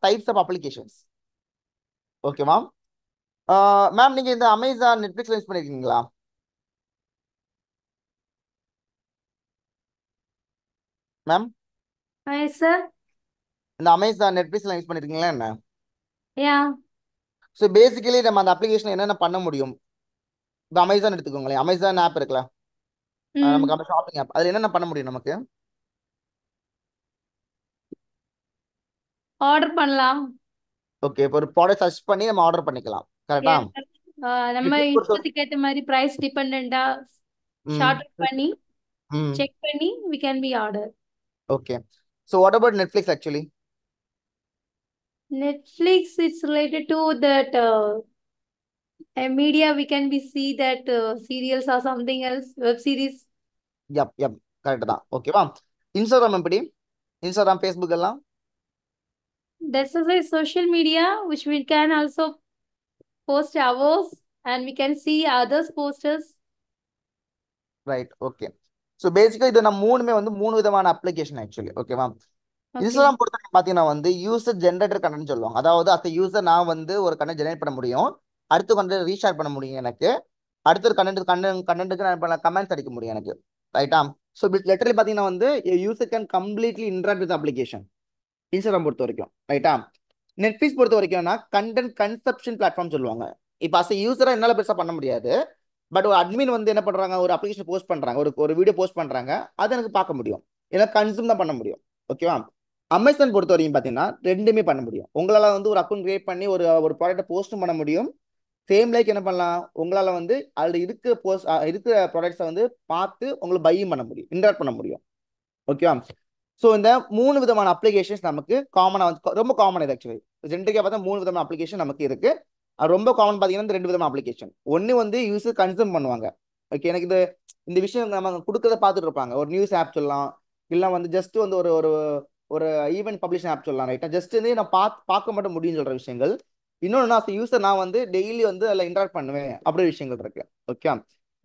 Types of applications. Okay ma'am. Ma'am நீங்க இந்த Amazon நெட்ஃபிளிக்ஸ்ல யூஸ் பண்ணிருக்கீங்களா மேம்? Hi, sir. இந்த அமேசான் நெட்ஃபிளிக்ஸ்ல யூஸ் பண்ணிருக்கீங்களா என்ன? Yeah. ஸோ பேசிக்கலி நம்ம அந்த அப்ளிகேஷன் என்னென்ன பண்ண முடியும்? இப்போ அமேசான் எடுத்துக்கோங்களேன், அமேசான் ஆப் இருக்குல்ல, ம். நமக்கு ஷாப்பிங் ஆப், அதில் என்னென்ன பண்ண முடியும் நமக்கு? ஆர்டர் பண்ணலாம். ஓகே, இப்போ ஒரு ப்ராடக்ட் சர்ச் பண்ணி நம்ம ஆர்டர் பண்ணிக்கலாம், கரெக்டா? Yeah. நம்ம நெட்ஃபிளிக்ஸ் பொறுத்த இஷ்டத்துக்கு ஏத்த மாதிரி பிரைஸ் டிபெண்டா ம் ஷார்ட் பண்ணி ம் செக் பண்ணி we can be order. Okay. So what about Netflix actually? Netflix is related to that media we can be see that serials or something else web series. Yup yup, correct தான். ஓகேவா? Instagram எப்படி? Instagram, Facebook எல்லாம்? That's also a social media which we can also post ours and we can see others posters. Right, okay. So பேசிக்காக இது நம்ம மூணுமே வந்து மூணு விதமான அப்ளிகேஷன் ஆக்சுவலி, ஓகேவா? Okay. இன்ஸ்டாகிராம் பொறுத்த பார்த்தீங்கன்னா வந்து யூசர் ஜென்ரேட்டர் கண்டென்ட் சொல்லுவாங்க. அதாவது அந்த யூசர் நான் வந்து ஒரு கண்டென்ட் ஜெனரேட் பண்ண முடியும், அடுத்த கண்டென்ட் ரீஷேர் பண்ண முடியும் எனக்கு, அடுத்த ஒரு கண்டென்ட்டுக்கு நான் கமெண்ட்ஸ் அடிக்க முடியும் எனக்கு, ரைட்டா? ஸோ லெட்டர்லி பார்த்தீங்கன்னா வந்து user can completely interact with application Instagram பொறுத்த வரைக்கும், ரைட்டா? நெட்ஃபிளிக்ஸ் பொறுத்த வரைக்கும்னா கண்டென்ட் கன்சப்ஷன் பிளாட்ஃபார்ம் சொல்லுவாங்க. இப்போ அஸ் யூசராக என்னால் பெருசாக பண்ண முடியாது, பட் ஒரு அட்மின் வந்து என்ன பண்ணுறாங்க, ஒரு அப்ளிகேஷன் போஸ்ட் பண்ணுறாங்க, ஒரு வீடியோ போஸ்ட் பண்ணுறாங்க, அதை எனக்கு பார்க்க முடியும், ஏன்னா கன்சூம் தான் பண்ண முடியும், ஓகேவா? அமேசான் பொறுத்த வரைக்கும் பார்த்தீங்கன்னா ரெண்டுமே பண்ண முடியும். உங்களால் வந்து ஒரு அக்கௌண்ட் கிரியேட் பண்ணி ஒரு ஒரு ப்ராடக்ட்டை போஸ்ட்டும் பண்ண முடியும், சேம் லைக் என்ன பண்ணலாம், உங்களால் வந்து அதில் இருக்கிற ப்ராடக்ட்ஸை வந்து பார்த்து உங்களுக்கு பையும் பண்ண முடியும், இன்டராக்ட் பண்ண முடியும், ஓகேவா? ஸோ இந்த மூணு விதமான அப்ளிகேஷன்ஸ் நமக்கு காமனாக வந்து ரொம்ப காமன் இது ஆக்சுவலி. ஜென்ரிக்காக பார்த்தா மூணு விதமான அப்ளிகேஷன் நமக்கு இருக்கு. அது ரொம்ப காமன் பார்த்தீங்கன்னா இந்த ரெண்டு விதமான அப்ளிகேஷன். ஒன்று வந்து யூஸர் கன்சூம் பண்ணுவாங்க. ஓகே, எனக்கு இந்த விஷயம் நம்ம கொடுக்கறத பார்த்துட்டு இருப்பாங்க. ஒரு நியூஸ் ஆப் சொல்லலாம், இல்லை வந்து ஜஸ்ட் வந்து ஒரு ஒரு ஒரு ஈவென்ட் பப்ளிஷன் ஆப் சொல்லலாம், ரைட்டா? ஜஸ்ட் வந்து நான் பார்க்க மட்டும் முடியும்னு சொல்ற விஷயங்கள். இன்னொன்று நான் யூஸர் நான் வந்து டெய்லி வந்து அதில் இன்டராக்ட் பண்ணுவேன் அப்படி விஷயங்கள் இருக்கு, ஓகே?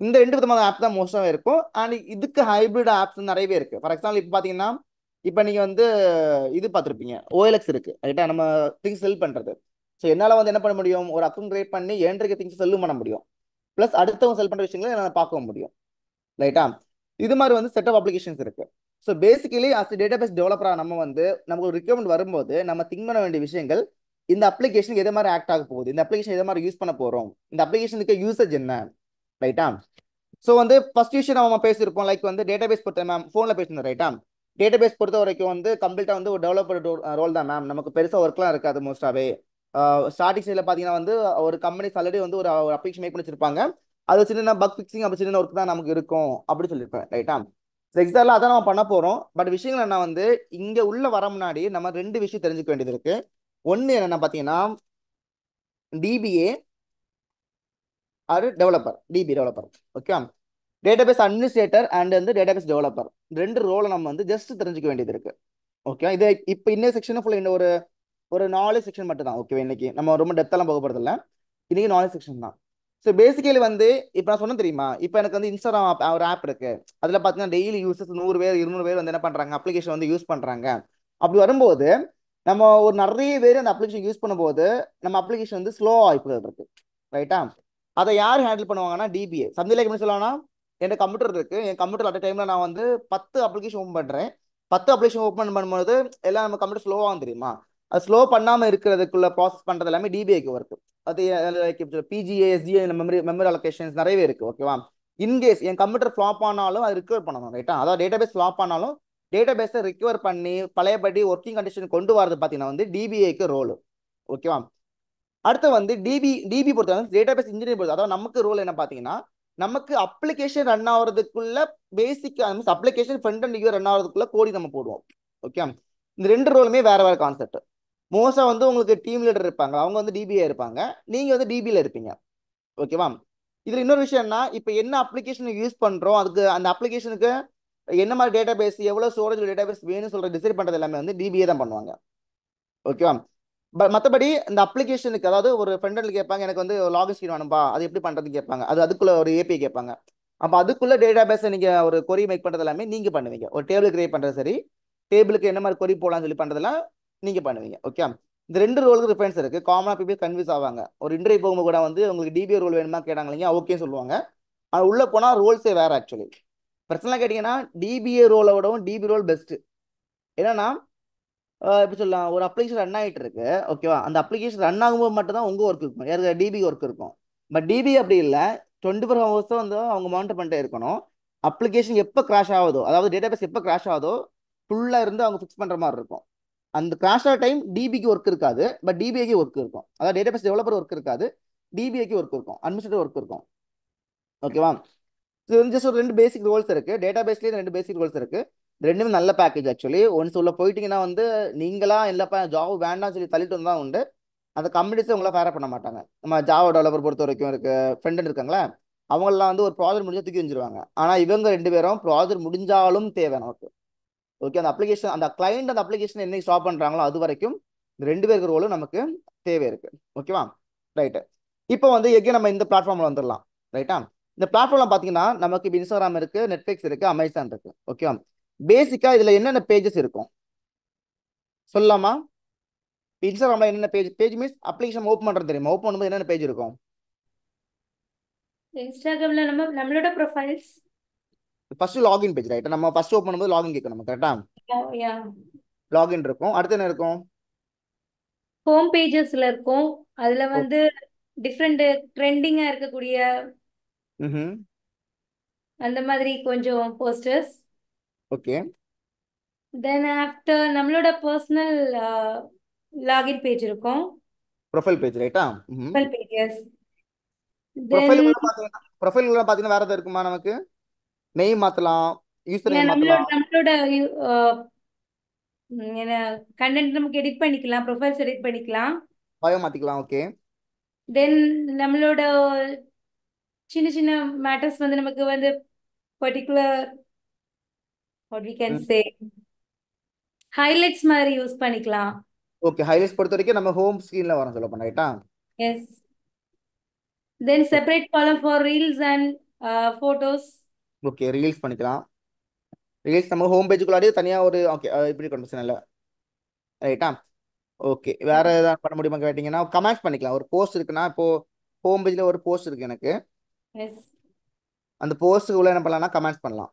இந்த ரெண்டு விதமான ஆப் தான் மோஸ்ட்டாக இருக்கும். அண்ட் இதுக்கு ஹைபிரிட் ஆப்ஸ் நிறையவே இருக்கு. ஃபார் எக்ஸாம்பிள் இப்போ பார்த்தீங்கன்னா, இப்போ நீங்கள் வந்து இது பார்த்துருப்பீங்க, ஓஎல்எக்ஸ் இருக்கு, ரைட்டா? நம்ம திங்ஸ் செல் பண்ணுறது. ஸோ என்னால் வந்து என்ன பண்ண முடியும், ஒரு அக்கௌண்ட் கிரியேட் பண்ணி என்கிட்ட திங்ஸ் செல்லும் பண்ண முடியும், ப்ளஸ் அடுத்தவங்க செல் பண்ணுற விஷயங்களை என்னால் பார்க்க முடியும், ரைட்டா? இது மாதிரி வந்து செட் ஆஃப் அப்ளிகேஷன்ஸ் இருக்கு. ஸோ பேசிக்கலி அஸ் டேட்டாபேஸ் டெவலப்பராக நம்ம வந்து நமக்கு ஒரு ரிக்வயர்மெண்ட் வரும்போது நம்ம திங்க் பண்ண வேண்டிய விஷயங்கள், இந்த அப்ளிகேஷன் எதை மாதிரி ஆக்ட் ஆக போகுது, இந்த அப்ளிகேஷன் எதை மாதிரி யூஸ் பண்ண போகிறோம், இந்த அப்ளிகேஷனுக்கு யூசேஜ் என்ன, ரைட்டா? ஸோ வந்து ஃபர்ஸ்ட் விஷயம் நம்ம பேசியிருப்போம், லைக் வந்து டேட்டாபேஸ் பொறுத்த மேம் ஃபோனில் பேசணும், ரைட்டா? டேட்டாபேஸ் பொறுத்த வரைக்கும் வந்து கம்ப்ளீட்டாக வந்து ஒரு டெவலப்பர் ரோல் தான் மேம், நமக்கு பெருசாக ஒர்க்லாம் இருக்காது மோஸ்ட்டாகவே. ஸ்டார்டிங் ஸ்டேஜில் பார்த்தீங்கன்னா வந்து ஒரு கம்பெனிஸ் ஆல்ரெடி வந்து ஒரு அப்ளிகேஷன் மேக் பண்ணி வச்சிருப்பாங்க, அது சின்ன பக் ஃபிக்ஸிங் அப்படி சின்ன ஒர்க் தான் நமக்கு இருக்கும் அப்படி சொல்லியிருப்பேன், ரைட்டா? எக்ஸாக்டாக அதான் நம்ம பண்ண போகிறோம். பட் விஷயங்கள் என்ன வந்து இங்கே உள்ள வர முன்னாடி நம்ம ரெண்டு விஷயம் தெரிஞ்சுக்க வேண்டியது இருக்கு. ஒன்று என்னென்ன பார்த்தீங்கன்னா DBA or developer, DB developer, okay? Database administrator and வந்து டேட்டாபேஸ் டெவலப்பர், ரெண்டு ரோலை நம்ம வந்து ஜஸ்ட் தெரிஞ்சுக்க வேண்டியது இருக்கு, ஓகே? இது இப்போ இன்னும் செக்ஷன் ஃபுல்லாக இன்னும் ஒரு ஒரு நாலேஜ் செக்ஷன் மட்டும் தான், ஓகே? இன்னைக்கு நம்ம ரொம்ப டெப்த்தெல்லாம் போக போகிறது இல்லை, இன்னைக்கு நாலேஜ் செக்ஷன் தான். ஸோ பேசிக்கலி வந்து இப்போ நான் சொன்னேன் தெரியுமா, இப்போ எனக்கு வந்து இன்ஸ்டாகிராம் ஒரு ஆப் இருக்கு, அதில் பார்த்தீங்கன்னா டெய்லி யூசர்ஸ் 100 பேர் 200 பேர் வந்து என்ன பண்ணுறாங்க, அப்ளிகேஷன் வந்து யூஸ் பண்ணுறாங்க. அப்படி வரும்போது நம்ம ஒரு நிறைய பேர் அந்த அப்ளிகேஷன் யூஸ் பண்ணும்போது நம்ம அப்ளிகேஷன் வந்து ஸ்லோ ஆகிப்போது இருக்கு, ரைட்டா? அதை யார் ஹேண்டில் பண்ணுவாங்கன்னா டிபிஏ. சம்திங் லைக் எப்படி சொல்லலாம்னா, என் கம்ப்யூட்டர் இருக்கு, என் கம்ப்யூட்டர் அட் டைம்ல நான் வந்து 10 அப்ளிகேஷன் ஓப்பன் பண்றேன். 10 அப்ளிகேஷன் ஓப்பன் பண்ணும்போது எல்லாம் நம்ம கம்ப்யூட்டர் ஸ்லோவாகும் தெரியுமா? அது ஸ்லோ பண்ணாம இருக்கிறதுக்குள்ள ப்ராசஸ் பண்றது எல்லாமே டிபிஏக்கு ஒர்க். அது பிஜிஏ எஸ்டிஏ மெமரி அலோகேஷன்ஸ் நிறையவே இருக்கு, ஓகேவா? இன்கேஸ் என் கம்ப்யூட்டர் ஃபிளாப் ஆனாலும் அது ரிகவர் பண்ணணும், ரைட்டா? அதாவது டேட்டாபேஸ் ஃபிளாப் ஆனாலும் டேட்டாபேஸை ரிகவர் பண்ணி பழையபடி ஒர்க்கிங் கண்டிஷன் கொண்டு வரது பார்த்தீங்கன்னா வந்து டிபிஏக்கு ரோல், ஓகேவா? அடுத்து வந்து டிபி பொறுத்தவரை டேட்டாபேஸ் இன்ஜினியர் பொறுத்த, அதாவது நமக்கு ரோல் என்ன பார்த்தீங்கன்னா, நமக்கு அப்ளிகேஷன் ரன் ஆகிறதுக்குள்ள basic application front end UI run ஆகிறதுக்குள்ள கோடி நம்ம போடுவோம், ஓகே? இந்த ரெண்டு ரோலுமே வேற வேற கான்செப்ட். மோஸ்டா வந்து உங்களுக்கு டீம் லீடர் இருப்பாங்க, அவங்க வந்து டிபிஏ இருப்பாங்க, நீங்க வந்து டிபியில் இருப்பீங்க, ஓகேவா? இதுல இன்னொரு விஷயம்னா, இப்போ என்ன அப்ளிகேஷன் யூஸ் பண்றோம், அதுக்கு அந்த அப்ளிகேஷனுக்கு என்ன மாதிரி டேட்டாபேஸ், எவ்வளவு ஸ்டோரேஜ் டேட்டாபேஸ் வேணும்னு சொல்ற டிசைட் பண்றது எல்லாமே வந்து டிபிஏ தான் பண்ணுவாங்க, ஓகேவா? மற்றபடி இந்த அப்ளிகேஷனுக்கு, அதாவது ஒரு ஃப்ரெண்ட் கேட்பாங்க, எனக்கு வந்து லாகின் ஸ்கிரீன் வேணும்பா, அது எப்படி பண்றதுன்னு கேட்பாங்க, அதுக்குள்ள ஒரு ஏபிஐ கேட்பாங்க. அப்போ அதுக்குள்ள டேட்டாபேஸ் நீங்க ஒரு கொரி மேக் பண்றது எல்லாமே நீங்க பண்ணுவீங்க. ஒரு டேபிள் கிரியேட் பண்றது சரி, டேபிளுக்கு என்ன மாதிரி கொரி போடலாம்னு சொல்லி பண்றதெல்லாம் நீங்க பண்ணுவீங்க, ஓகே? இந்த ரெண்டு ரோலுக்கு டிஃபரன்ஸ் இருக்கு. காமனா பீப்பிள் கன்ஃபியூஸ் ஆவாங்க. ஒரு இன்டர்வியூ போகும்போது கூட வந்து உங்களுக்கு டிபிஏ ரோல் வேணுமா கேட்டாங்க இல்லையா, ஓகே சொல்லுவாங்க. ஆனா உள்ள போனா ரோல்ஸே வேற ஆக்சுவலி. பிரச்சனை கேட்டீங்கன்னா டிபிஏ ரோலை விடவும் டிபி ரோல் பெஸ்ட். என்னன்னா எப்படி சொல்லலாம், ஒரு அப்ளிகேஷன் ரன் ஆகிட்டு இருக்கு ஓகேவா, அந்த அப்ளிகேஷன் ரன் ஆகும்போது மட்டும் தான் உங்க ஒர்க் இருக்கும், யாருக்கு டிபி ஒர்க் இருக்கும். பட் டிபி அப்படி இல்லை, 24 ஹவர்ஸும் வந்து அவங்க மானிட்டர் பண்ணிட்டே இருக்கணும். அப்ளிகேஷன் எப்போ கிராஷ் ஆகுதோ, அதாவது டேட்டாபேஸ் எப்போ கிராஷ் ஆகுதோ ஃபுல்லாக இருந்து அவங்க ஃபிக்ஸ் பண்ணுற மாதிரி இருக்கும். அந்த கிராஷ் ஆகிற டைம் டிபிக்கு ஒர்க் இருக்காது, பட் டிபிஏக்கு ஒர்க் இருக்கும். அதாவது டேட்டாபேஸ் டெவலப்பர் ஒர்க் இருக்காது, டிபிஏக்கு ஒர்க் இருக்கும், அட்மினிஸ்ட்ரேட்டிவ் ஒர்க் இருக்கும். ஓகேவா. இது வந்து ஜஸ்ட் ஒரு ரெண்டு பேசிக் ரோல்ஸ் இருக்கு, டேட்டா பேஸ்லேயே ரெண்டு பேசிக் ரோல்ஸ் இருக்கு. ரெண்டுமே நல்ல பேக்கேஜ் ஆக்சுவலி. ஒன்ஸ் உள்ள போயிட்டீங்கன்னா வந்து நீங்களா இல்லப்பா ஜாப் வேண்டாம்னு சொல்லி தள்ளிட்டு வந்தா உண்டு, அந்த கம்பெனிஸே உங்களை ஃபேர பண்ண மாட்டாங்க. நம்ம ஜாவா டெவலப்பர் பொறுத்த வரைக்கும் இருக்கு, ஃப்ரெண்ட் இருக்காங்களா, அவங்கெல்லாம் வந்து ஒரு ப்ராஜெக்ட் முடிஞ்சா தூக்கி வச்சிருவாங்க. ஆனா இவங்க ரெண்டு பேரும் ப்ராஜெக்ட் முடிஞ்சாலும் தேவை நமக்கு. ஓகே, அந்த அப்ளிகேஷன் அந்த கிளைண்ட் அந்த அப்ளிகேஷன் என்னைக்கு ஸ்டாப் பண்றாங்களோ அது வரைக்கும் இந்த ரெண்டு பேருக்கு ரோலும் நமக்கு தேவை இருக்கு. ஓகேவா, ரைட்டு. இப்போ வந்து எங்கே நம்ம இந்த பிளாட்ஃபார்ம்ல வந்துடலாம். ரைட்டா, இந்த பிளாட்ஃபார்ம்ல பாத்தீங்கன்னா நமக்கு இப்போ இன்ஸ்டாகிராம் இருக்கு, நெட்ஃபிளிக்ஸ் இருக்கு, அமேசான் இருக்கு. ஓகேவா. பேசிக்கா இதுல என்னென்ன பேஜஸ் இருக்கும் சொல்லலாமா? இன்ஸ்டாகிராம்ல என்னென்ன page, page means application open பண்றது தெரியுமா, ஓப்பன் பண்ணும்போது என்னென்ன பேஜ் இருக்கும்? இன்ஸ்டாகிராம்ல நம்மளோட ப்ரொஃபைல்ஸ். ஃபர்ஸ்ட் லாகின் பேஜ், ரைட்டா. நம்ம ஃபர்ஸ்ட் ஓப்பன் பண்ணும்போது லாகின் கேட்கணும், கரெக்டா? யா, லாகின் இருக்கும். அடுத்து என்ன இருக்கும்? ஹோம் பேஜஸ்ல இருக்கும். அதுல ஓ. வந்து டிஃப்ரெண்ட் ட்ரெண்டிங்கா இருக்கக்கூடிய ம். அந்த மாதிரி கொஞ்சம் போஸ்டர்ஸ். ஓகே. தென் ஆஃப்டர் நம்மளோட பர்சனல் லாகின் பேஜ் இருக்கும். ப்ரொஃபைல் பேஜ், ரைட்டா. ம். Profile pages. தென் ப்ரொஃபைல் பாத்தீங்கன்னா வேற எதாவது இருக்குமா நமக்கு? நெய் மாத்தலாம், யூசர் நேம் நம்மளோட மாத்தலாம், நம்மளோட அஹ், என்ன கண்டென்ட் நமக்கு எடிட் பண்ணிக்கலாம், ப்ரொஃபைல்ஸ் எடிட் பண்ணிக்கலாம். பயோ மாத்திக்கலாம். ஓகே. தென் நம்மளோட சின்ன சின்ன மேட்டர்ஸ் வந்து நமக்கு வந்து particular what we can say highlights மாதிரி யூஸ் பண்ணிக்கலாம். ஓகே, ஹைலைட்ஸ் பொறுத்த வரைக்கும் நம்ம ஹோம் ஸ்க்ரீன்ல வரும் சொல்ல போனா, ரைட்டா. Yes. Then separate column for reels and photos. Okay, reels பண்ணிக்கலாம். ரீல்ஸ் நம்ம ஹோம் பேஜுக்குள்ளாடி தனியா ஒரு ஓகே இப்படி பிரச்சனை இல்லை, ரைட்டா. ஓகே, வேற ஏதாவது பண்ண முடியுமா கேட்டீங்கன்னா கமெண்ட்ஸ் பண்ணிக்கலாம். ஒரு போஸ்ட் இருக்குன்னா இப்போ ஹோம் பேஜ்ல ஒரு போஸ்ட் இருக்கு எனக்கு, எஸ். அந்த போஸ்ட்டுக்கு உள்ள என்ன பண்ணலாம்னா கமெண்ட்ஸ் பண்ணலாம்.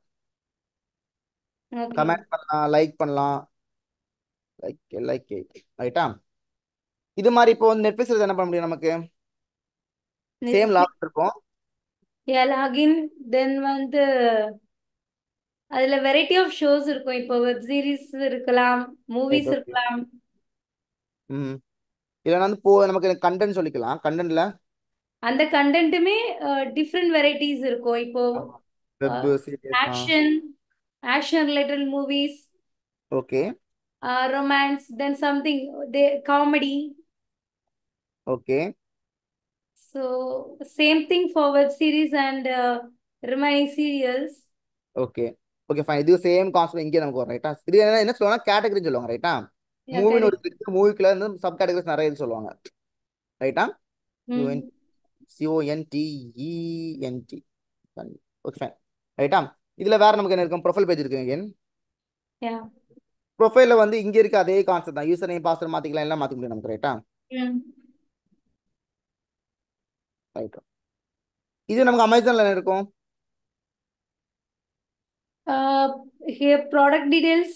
ஓகே. கமெண்ட் பண்ணலாம், லைக் பண்ணலாம், லைக் ரைட்டா. இது மாதிரி இப்போ வந்து நெட்ஃபிளிக்ஸ்ல என்ன பண்ண முடியும் நமக்கு? சேம் லாக் இருக்கும். லாகின். தென் வந்து அதுல வெரைட்டி ஆஃப் ஷோஸ் இருக்கும். இப்போ வெப் சீரிஸ் இருக்கலாம், ரைட், மூவிஸ் ஓகே. இருக்கலாம். ம். இல்லைன்னா வந்து நமக்கு கண்டென்ட் சொல்லிக்கலாம். கண்டென்ட்ல அந்த கண்டென்ட்டுமே டிஃப்ரெண்ட் வெரைட்டிஸ் இருக்கும். இப்போ web series. Action, action related movies, okay. Romance, then something comedy. Okay. So same thing for web series and remaining serials. Okay. Okay fine, இது சேம் கான்செப்ட் இங்கே நமக்கு வரும், ரைட்டா. இது என்ன சொல்லுவாங்க, கேட்டகரி சொல்லுவாங்க, ரைட்டா. Yeah, மூவின்னு ஒரு correct. இருக்கு, மூவிக்குள்ள இருந்து சப் கேட்டகரிஸ் நிறைய இது சொல்லுவாங்க, ரைட்டா. UN Mm. CONTENT. Okay fine, ரைட்டா. இதுல வேற நமக்கு என்ன இருக்கும்? ப்ரொஃபைல் பேஜ் இருக்கு again. Yeah. ப்ரொஃபைல்ல வந்து இங்க இருக்க அதே கான்செப்ட் தான், யூசர் நேம் பாஸ்வேர்ட் மாத்திக்கலாம், எல்லாம் மாத்திக்க முடியும் நமக்கு, ரைட்டா. Mm. ரைட். இது நமக்கு அமேசான்ல என்ன இருக்கும்? Here product details.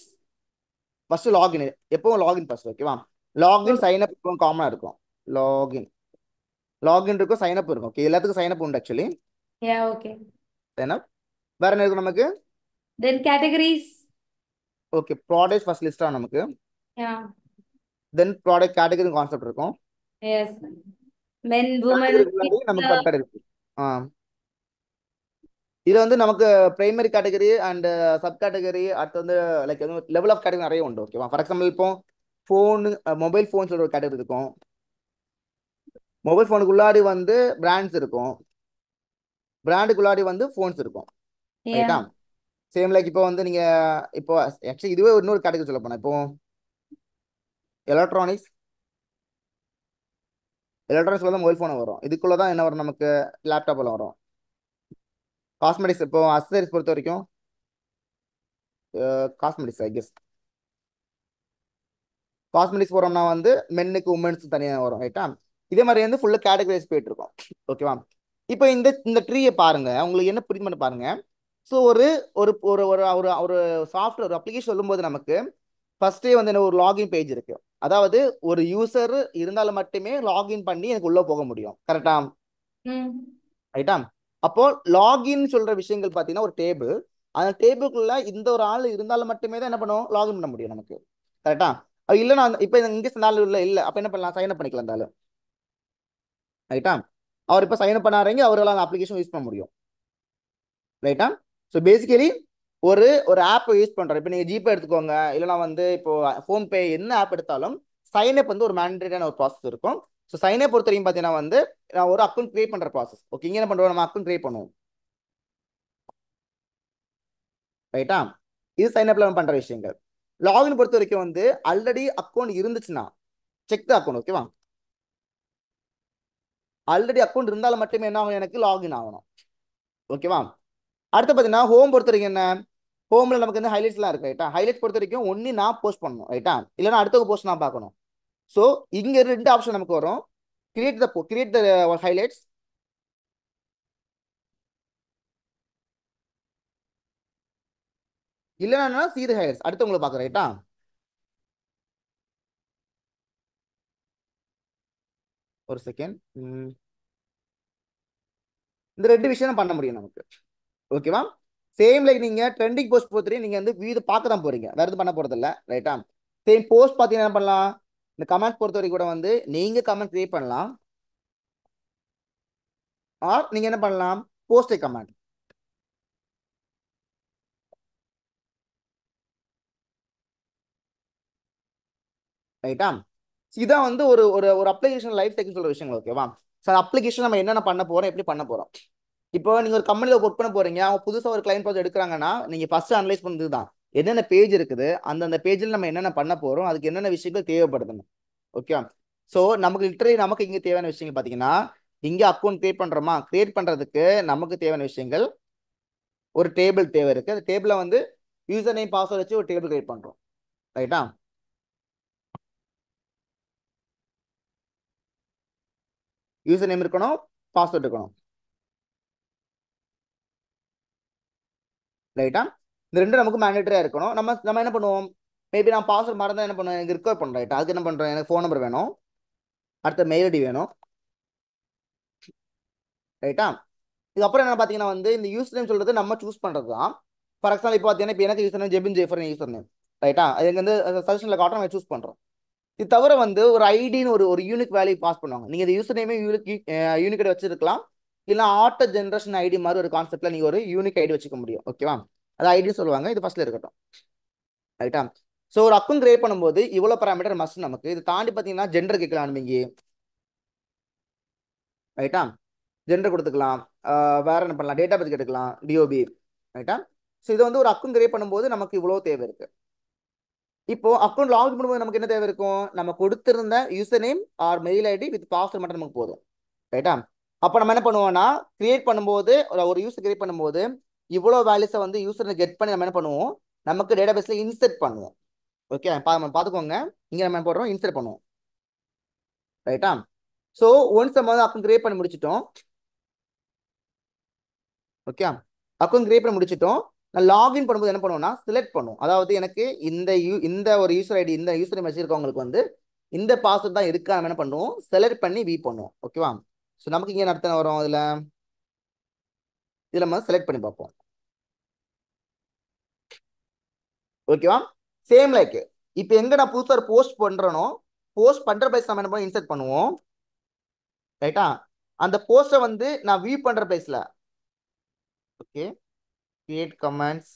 First login, எப்பவும் லாகின் ஃபர்ஸ்ட், ஓகேவா. Login Okay. சைன் அப் எப்பவும் காமனா இருக்கும். லாகின் லாகின் இருக்கும், சைன் அப் இருக்கும். ஓகே, எல்லாத்துக்கும் சைன் அப் உண்டு actually. Yeah, okay. Sign up. வேற என்ன இருக்கும் நமக்கு? Then categories. Okay, product first லிஸ்டா நமக்கு. Yeah. Then product category concept இருக்கும். Yes. Men, women, கேட்டகரிக்கு முன்னாடி kids. நமக்கு சப் கேட்டகரி. ஆ, இது வந்து நமக்கு primary category and sub category, அடுத்து வந்து லைக் லெவல் ஆஃப் கேட்டகரி நிறைய உண்டு, ஓகேவா. ஃபார் எக்ஸாம்பிள் இப்போ ஃபோன், மொபைல் ஃபோன் சொல்ற ஒரு கேட்டகரி இருக்கும். மொபைல் ஃபோனுக்கு உள்ளாடி வந்து பிராண்ட்ஸ் இருக்கும், பிராண்டுக்குள்ளாடி வந்து ஃபோன்ஸ் இருக்கும், ரைட்டா. Yeah. சேம் லைக் இப்போ வந்து நீங்க இப்போ ஆக்சுவலி இதுவே இன்னொரு கேட்டகரி சொல்ல போனா, இப்போ எலக்ட்ரானிக்ஸ், எலக்ட்ரானிக்ஸ்ல தான் மொபைல் ஃபோன் வரும். இதுக்குள்ள தான் என்ன வரும் நமக்கு? லேப்டாப் எல்லாம் வரும். காஸ்மெட்டிக்ஸ், இப்போ அக்சசரிஸ் பொறுத்த வரைக்கும் காஸ்மெட்டிக்ஸ் ஐ கெஸ். காஸ்மெட்டிக்ஸ் போறோம்னா வந்து மென்னுக்கு உமன்ஸ் தனியாக வரும். ரைட்டா? இதே மாதிரி வந்து ஃபுல்லாக கேட்டகரைஸ் போயிட்டு இருக்கோம். ஓகேவா? இப்போ இந்த ட்ரீயை பாருங்க, உங்களுக்கு என்ன புரியுதுன்னு பாருங்க. ஸோ ஒரு ஒரு ஒரு ஒரு ஒரு ஒரு சாஃப்ட்வேர் ஒரு அப்ளிகேஷன் சொல்லும்போது நமக்கு ஃபர்ஸ்டே வந்து என்ன ஒரு லாகின் பேஜ் இருக்கு. அதாவது ஒரு யூசர் இருந்தாலும் மட்டுமே லாகின் பண்ணி எனக்கு உள்ள போக முடியும். கரெக்டா? ம். ரைட்டா? அப்போ லாகின் சொல்ற விஷயங்கள் பார்த்தீங்கன்னா ஒரு டேபிள். அந்த டேபிளுக்குள்ள இந்த ஒரு ஆள் இருந்தாலும் மட்டுமே தான் என்ன பண்ணுவோம், லாகின் பண்ண முடியும் நமக்கு. கரெக்டா? இல்லைன்னா இப்போ இங்கே நாள் இல்லை அப்போ என்ன பண்ணலாம், சைன் அப் பண்ணிக்கலாம் அந்த ஆளு. ரைட்டா? அவர் இப்போ சைன் அப் பண்ணாரங்க, அவரால் அந்த அப்ளிகேஷன் யூஸ் பண்ண முடியும். ரைட்டா? ஸோ பேசிக்கலி ஒரு ஒரு ஆப் யூஸ் பண்றோம். இப்போ நீங்க ஜிபே எடுத்துக்கோங்க, இல்லைனா வந்து இப்போ ஃபோன்பே என்ன ஆப் எடுத்தாலும் சைன் அப் வந்து ஒரு மேண்டேட்டரியான ஒரு ப்ராசஸ் இருக்கும். ஸோ சைன் அப் பொறுத்த வரைக்கும் பார்த்தீங்கன்னா வந்து நான் ஒரு அக்கௌண்ட் கிரியேட் பண்ற ப்ராசஸ். ஓகே, இங்க என்ன பண்றோம், நம்ம அக்கௌண்ட் கிரியேட் பண்ணுவோம். ரைட்டா? இது சைன் அப்ல நம்ம பண்ற விஷயங்கள். லாகின் பொறுத்த வரைக்கும் வந்து ஆல்ரெடி அக்கௌண்ட் இருந்துச்சுன்னா செக் த அக்கௌண்ட். ஓகேவா? ஆல்ரெடி அக்கௌண்ட் இருந்தாலும் மட்டுமே என்ன ஆகும், எனக்கு லாகின் ஆகணும். ஓகேவா? அடுத்து பார்த்தீங்கன்னா ஹோம் பொறுத்த வரைக்கும் என்ன, ஹோம்ல நமக்கு வந்து ஹைலைட்ஸ்லாம் இருக்கு. ரைட்டா? ஹைலைட் பொறுத்த வரைக்கும் ஒன்னு நான் போஸ்ட் பண்ணணும். ரைட்டா? இல்லைன்னா அடுத்த போஸ்ட் நான் பார்க்கணும். ஸோ இங்க ரெண்டு ஆப்ஷன் நமக்கு வரும். கிரியேட் த ஹைலைட்ஸ், இல்லைன்னா see the highlights அடுத்தவங்களை பார்க்க. ரைட்டா? ஒரு செகண்ட். இந்த ரெண்டு விஷயம் பண்ண முடியும் நமக்கு. ஓகேவா? சேம் லைக் நீங்க ட்ரெண்டிங் போஸ்ட் பொறுத்தவரைக்கும் நீங்க வந்து இது பார்க்க தான் போறீங்க, வேற எதுவும் பண்ண போறது இல்ல. ரைட்டா? சேம் போஸ்ட் பார்த்தீங்கன்னா என்ன பண்ணலாம், இந்த கமெண்ட் பொறுத்த வரைக்கும் கூட வந்து நீங்க கமெண்ட் கிரியேட் பண்ணலாம், ஆர் நீங்க என்ன பண்ணலாம், போஸ்ட் கமெண்ட். ரைட்டா? இதான் வந்து ஒரு ஒரு ஒரு அப்ளிகேஷன் லைஃப் சைக்கிள் சொல்ற விஷயங்கள். ஓகேவா? சார் அப்ளிகேஷன் நம்ம என்னென்ன பண்ண போறோம், எப்படி பண்ண போறோம். இப்போ நீங்க ஒரு கம்பெனியில் ஒர்க் பண்ண போறீங்க, அவங்க புதுசாக ஒரு கிளைண்ட் ப்ராஜெக்ட் எடுக்கிறாங்கன்னா நீங்க ஃபர்ஸ்ட் அனலைஸ் பண்றது தான் என்னென்ன பேஜ் இருக்குது, அந்த பேஜில் நம்ம என்னென்ன பண்ண போறோம், அதுக்கு என்னென்ன விஷயங்கள் தேவைப்படுதுன்னு. ஓகே? ஸோ நமக்கு லிட்டரலி நமக்கு இங்கே தேவையான விஷயங்கள் பார்த்தீங்கன்னா, இங்கே அக்கௌண்ட் கிரியேட் பண்றோமா, கிரியேட் பண்றதுக்கு நமக்கு தேவையான விஷயங்கள் ஒரு டேபிள் தேவை இருக்கு. அந்த டேபிள வந்து யூசர் நேம் பாஸ்வேர்ட் வச்சு ஒரு டேபிள் கிரியேட் பண்றோம். ரைட்டா? யூசர் நேம் இருக்கணும், பாஸ்வேர்ட் இருக்கணும். ரைட்டா? இந்த ரெண்டு நமக்கு மேண்டேட்டரியா இருக்கணும். நம்ம நம்ம என்ன பண்ணுவோம், மேபி நான் பாஸ்வேர்ட் மறந்தா என்ன பண்ணுவேன், எனக்கு ரிகவர் பண்ணுறேன். ரைட்டா? அதுக்கு என்ன பண்றேன், எனக்கு ஃபோன் நம்பர் வேணும், அடுத்த மெயில் ஐடி வேணும். ரைட்டா? இதுக்கப்புறம் என்ன பார்த்தீங்கன்னா வந்து இந்த யூசர் நேம் சொல்றது நம்ம சூஸ் பண்றது தான். ஃபார் எக்ஸாம்பிள் இப்போ பார்த்தீங்கன்னா இப்போ எனக்கு user name Jebin Jeffer user name. ரைட்டா? அது எங்க வந்து சஜஷன்ல காட்டும், நம்ம சூஸ் பண்றோம். இது தவிர வந்து ஒரு ஐடின்னு ஒரு ஒரு யூனிக் வேல்யூ பாஸ் பண்ணுவாங்க. நீங்க இந்த யூசர் நேமே யூனிக் ஐடி வச்சிருக்கலாம், இல்ல ஆட்டோ ஜென்ரேஷன் ஐடி மாதிரி ஒரு கான்செப்ட்ல நீங்க ஒரு யூனிக் ஐடி வச்சுக்க முடியும். ஓகேவா? அது ஐடி சொல்லுவாங்க, இது ஃபர்ஸ்ட்ல இருக்கட்டும். ரைட்டா? ஸோ ஒரு அக்கௌண்ட் கிரியேட் பண்ணும்போது இவ்வளவு பராமீட்டர் மஸ்ட் நமக்கு. இது தாண்டி பார்த்தீங்கன்னா ஜெண்டர் கேட்கலாம் நீங்க. ரைட்டா? ஜெண்டர் கொடுத்துக்கலாம். வேற என்ன பண்ணலாம், டேட்டா பத்தி கேட்டுக்கலாம், டிஓபி. ரைட்டா? ஸோ இது வந்து ஒரு அக்கௌண்ட் கிரியேட் பண்ணும்போது நமக்கு இவ்வளோ தேவை இருக்கு. இப்போ அக்கௌண்ட் லாகின் பண்ணும்போது நமக்கு என்ன தேவை இருக்கும், நம்ம கொடுத்திருந்த user name or mail ID with password மட்டும் நமக்கு போதும். ரைட்டா? அப்போ நம்ம என்ன பண்ணுவோம்னா கிரியேட் பண்ணும்போது ஒரு யூசர் கிரியேட் பண்ணும்போது இவ்வளோ வேல்யூஸை வந்து யூசர் கெட் பண்ணி நம்ம என்ன பண்ணுவோம், நமக்கு டேட்டா பேஸ்ல இன்செர்ட் பண்ணுவோம். ஓகே, பார்த்துக்கோங்க, இங்கே நம்ம என்ன போடுறோம், இன்செர்ட் பண்ணுவோம். ரைட்டா? ஸோ ஒன்ஸ் நம்ம வந்து அக்கௌண்ட் கிரியேட் பண்ணி முடிச்சிட்டோம். ஓகே, அக்கௌண்ட் கிரியேட் பண்ணி முடிச்சிட்டோம். நான் லாகின் பண்ணும்போது என்ன பண்ணுவோம்னா செலக்ட் பண்ணுவோம். அதாவது எனக்கு இந்த ஒரு யூசர் ஐடி, இந்த யூசர் நேம் வச்சிருக்கவங்களுக்கு வந்து இந்த பாஸ்வேர்ட் தான் இருக்கா, நம்ம என்ன பண்ணுவோம், செலக்ட் பண்ணி வி பண்ணுவோம். ஓகேவா? ஸோ நமக்கு இங்கே நடத்தின வரும், இதில் நம்ம செலக்ட் பண்ணி பார்ப்போம். ஓகேவா? சேம் லைக் இப்போ எங்க நான் புதுசாக ஒரு போஸ்ட் பண்றேனோ, போஸ்ட் பண்ற பிளேஸ் நம்ம என்ன பண்ணுவோம், இன்சர்ட் பண்ணுவோம். ரைட்டா? அந்த போஸ்ட்டை வந்து நான் வியூ பண்ற பிளேஸ்ல okay create comments.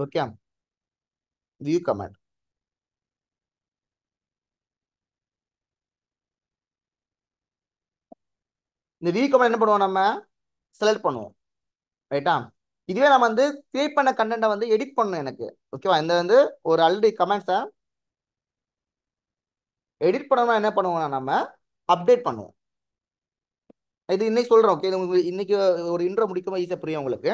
Okay, view comment. இந்த வியூ கமெண்ட் என்ன பண்ணுவோம், நம்ம செலக்ட் பண்ணுவோம். ரைட்டா? இதுவே நம்ம வந்து கிரியேட் பண்ண கண்டென்ட்டை வந்து எடிட் பண்ணணும் எனக்கு. ஓகேவா? இந்த வந்து ஒரு ஆல்ரெடி கமெண்ட்ஸை எடிட் பண்ணணும்னா என்ன பண்ணுவோம்னா நம்ம அப்டேட் பண்ணுவோம். இது இன்னைக்கு சொல்றேன். ஓகே, இது உங்களுக்கு இன்னைக்கு ஒரு இன்ட்ரோ முடிக்கும் ஈஸியாக புரியும் உங்களுக்கு.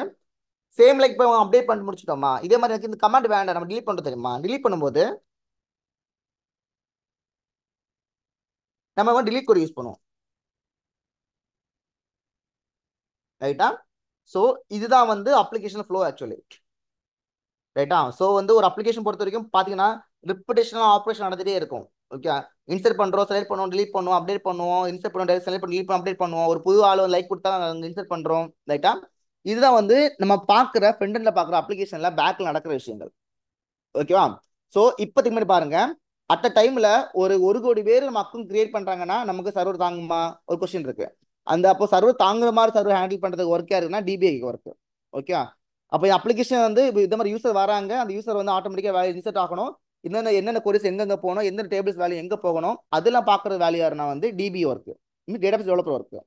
சேம் லைக் இப்போ அப்டேட் பண்ணி முடிச்சிட்டோமா, இதே மாதிரி எனக்கு இந்த கமெண்ட் வேண்டாம், நம்ம டிலீட் பண்ணுறது தெரியுமா, டிலீட் பண்ணும்போது நம்ம வந்து delete query யூஸ் பண்ணுவோம். ரைட்டா? ஸோ இதுதான் வந்து அப்ளிகேஷன் ஃப்ளோ ஆக்சுவலி. ரைட்டா? ஸோ வந்து ஒரு அப்ளிகேஷன் பொறுத்த வரைக்கும் பார்த்தீங்கன்னா ரிப்பிட்டேஷனாக ஆப்ரேஷன் நடந்துகிட்டே இருக்கும். ஓகே, இன்சர்ட் பண்ணுறோம், செலக்ட் பண்ணுவோம், delete பண்ணுவோம், அப்டேட் பண்ணுவோம், இன்சர்ட் பண்ணுவோம், செலக்ட் பண்ணி delete பண்ணுவோம், அப்டேட் பண்ணுவோம், ஒரு புது ஆள் லைக் கொடுத்தா இன்சர்ட் பண்ணுறோம். ரைட்டா? இதுதான் வந்து நம்ம பார்க்குற ஃப்ரண்ட் பார்க்குற அப்ளிகேஷனில் பேக்கில் நடக்கிற விஷயங்கள். ஓகேவா? ஸோ இப்போதைக்கு மாதிரி பாருங்க, அட் டைம்ல ஒரு கோடி பேர் நம்ம அக்கௌண்ட் கிரியேட் பண்றாங்கன்னா நமக்கு சர்வர் தாங்குமா ஒரு கொஸ்டின் இருக்கு. அந்த அப்போ சர்வர் தாங்குற மாதிரி சர்வர் ஹேண்டில் பண்றதுக்கு ஒர்க் யாருக்குன்னா டிபிஐக்கு ஒர்க். ஓகே, அப்போ அப்ளிகேஷன் வந்து இந்த மாதிரி யூசர் வராங்க, அந்த யூசர் வந்து ஆட்டோமேட்டிக்கா வேல்யூ இன்சர்ட் ஆகணும், என்னென்ன கொரிஸ் எங்கெங்க போகணும், எந்த டேபிள்ஸ் வேல்யூ எங்க போகணும், அதெல்லாம் பாக்குற வேல்யூ யாருன்னா வந்து DB work, database developer work.